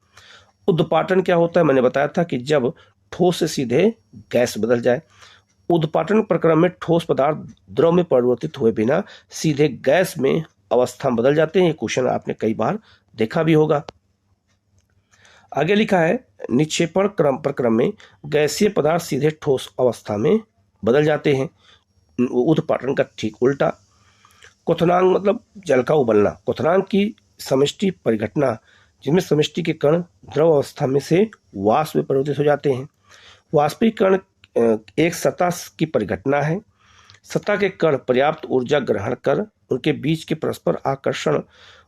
उद्पाटन क्या होता है? मैंने बताया था कि जब ठोस से सीधे गैस बदल जाए। उद्पाटन प्रक्रम में ठोस पदार्थ द्रव में परिवर्तित हुए बिना सीधे गैस में अवस्था बदल जाते हैं। ये क्वेश्चन आपने कई बार देखा भी होगा। आगे लिखा है, निक्षेपण प्रक्रम में गैसीय पदार्थ सीधे ठोस अवस्था में बदल जाते हैं। उद्पाटन का ठीक उल्टा। क्वथनांक मतलब जल का उबलना। क्वथनांक की समष्टि परिघटना, जिसमें समष्टि के कण द्रव अवस्था में से वाष्प में परिवर्तित हो जाते हैं। वाष्पीकरण एक सतह की परिघटना है। सतह के कण पर्याप्त ऊर्जा ग्रहण कर उनके बीच के परस्पर आकर्षण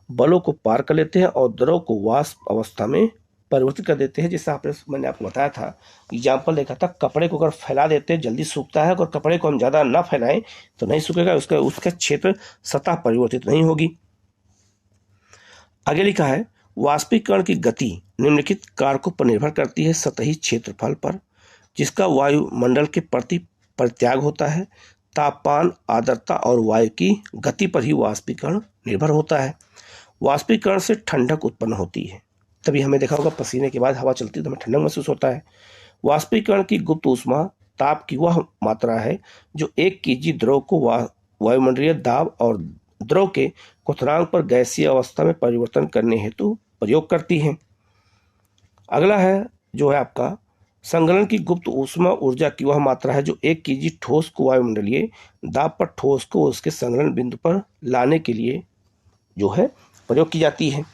बलों को पार कर लेते हैं और द्रव को वाष्प अवस्था में परिवर्तित कर देते हैं। जैसा मैंने आपको बताया था, एग्जाम्पल देखा था, कपड़े को अगर फैला देते हैं जल्दी सूखता है, अगर कपड़े को हम ज़्यादा ना फैलाएं तो नहीं सूखेगा, उसका क्षेत्र सतह परिवर्तित नहीं होगी। आगे लिखा है, वाष्पीकरण की गति निम्नलिखित कारकों पर निर्भर करती है। सतही क्षेत्रफल पर, जिसका वायुमंडल के प्रति परित्याग होता है। तापमान, आर्द्रता और वायु की गति पर ही वाष्पीकरण निर्भर होता है। वाष्पीकरण से ठंडक उत्पन्न होती है, तभी हमें देखा होगा पसीने के बाद हवा चलती है तो हमें ठंडक महसूस होता है। वाष्पीकरण की गुप्त ऊष्मा ताप की वह मात्रा है जो 1 kg द्रव को वायुमंडलीय दाब और द्रव के क्वथनांक पर गैसीय अवस्था में परिवर्तन करने हेतु प्रयोग करती है। अगला है जो है आपका संगलन की गुप्त ऊष्मा ऊर्जा की वह मात्रा है जो 1 kg ठोस को वायुमंडलीय दाब पर ठोस को उसके संगलन बिंदु पर लाने के लिए जो है प्रयोग की जाती है।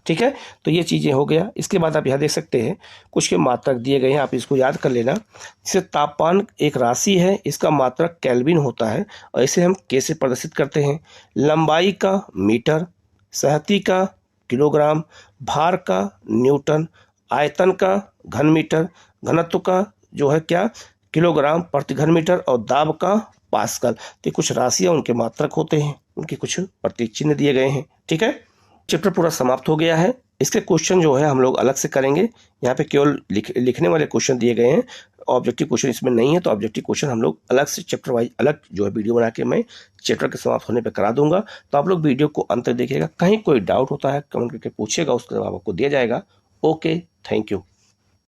ठीक है, तो ये चीज़ें हो गया। इसके बाद आप यहाँ देख सकते हैं कुछ के मात्रक दिए गए हैं, आप इसको याद कर लेना। जैसे तापमान एक राशि है, इसका मात्रक केल्विन होता है और इसे हम के से प्रदर्शित करते हैं। लंबाई का मीटर, सहती का किलोग्राम, भार का न्यूटन, आयतन का घन मीटर, घनत्व का जो है क्या किलोग्राम प्रति घन मीटर और दाब का पास्कल। तो कुछ राशियाँ उनके मात्रक होते हैं, उनके कुछ प्रतीक चिन्ह दिए गए हैं। ठीक है, चैप्टर पूरा समाप्त हो गया है। इसके क्वेश्चन जो है हम लोग अलग से करेंगे। यहाँ पे केवल लिखने वाले क्वेश्चन दिए गए हैं, ऑब्जेक्टिव क्वेश्चन इसमें नहीं है, तो ऑब्जेक्टिव क्वेश्चन हम लोग अलग से चैप्टर वाइज अलग जो है वीडियो बना के मैं चैप्टर के समाप्त होने पे करा दूंगा। तो आप लोग वीडियो को अंत तक देखिएगा। कहीं कोई डाउट होता है कमेंट करके पूछिएगा, उसका जवाब आपको दिया जाएगा। Okay, thank you.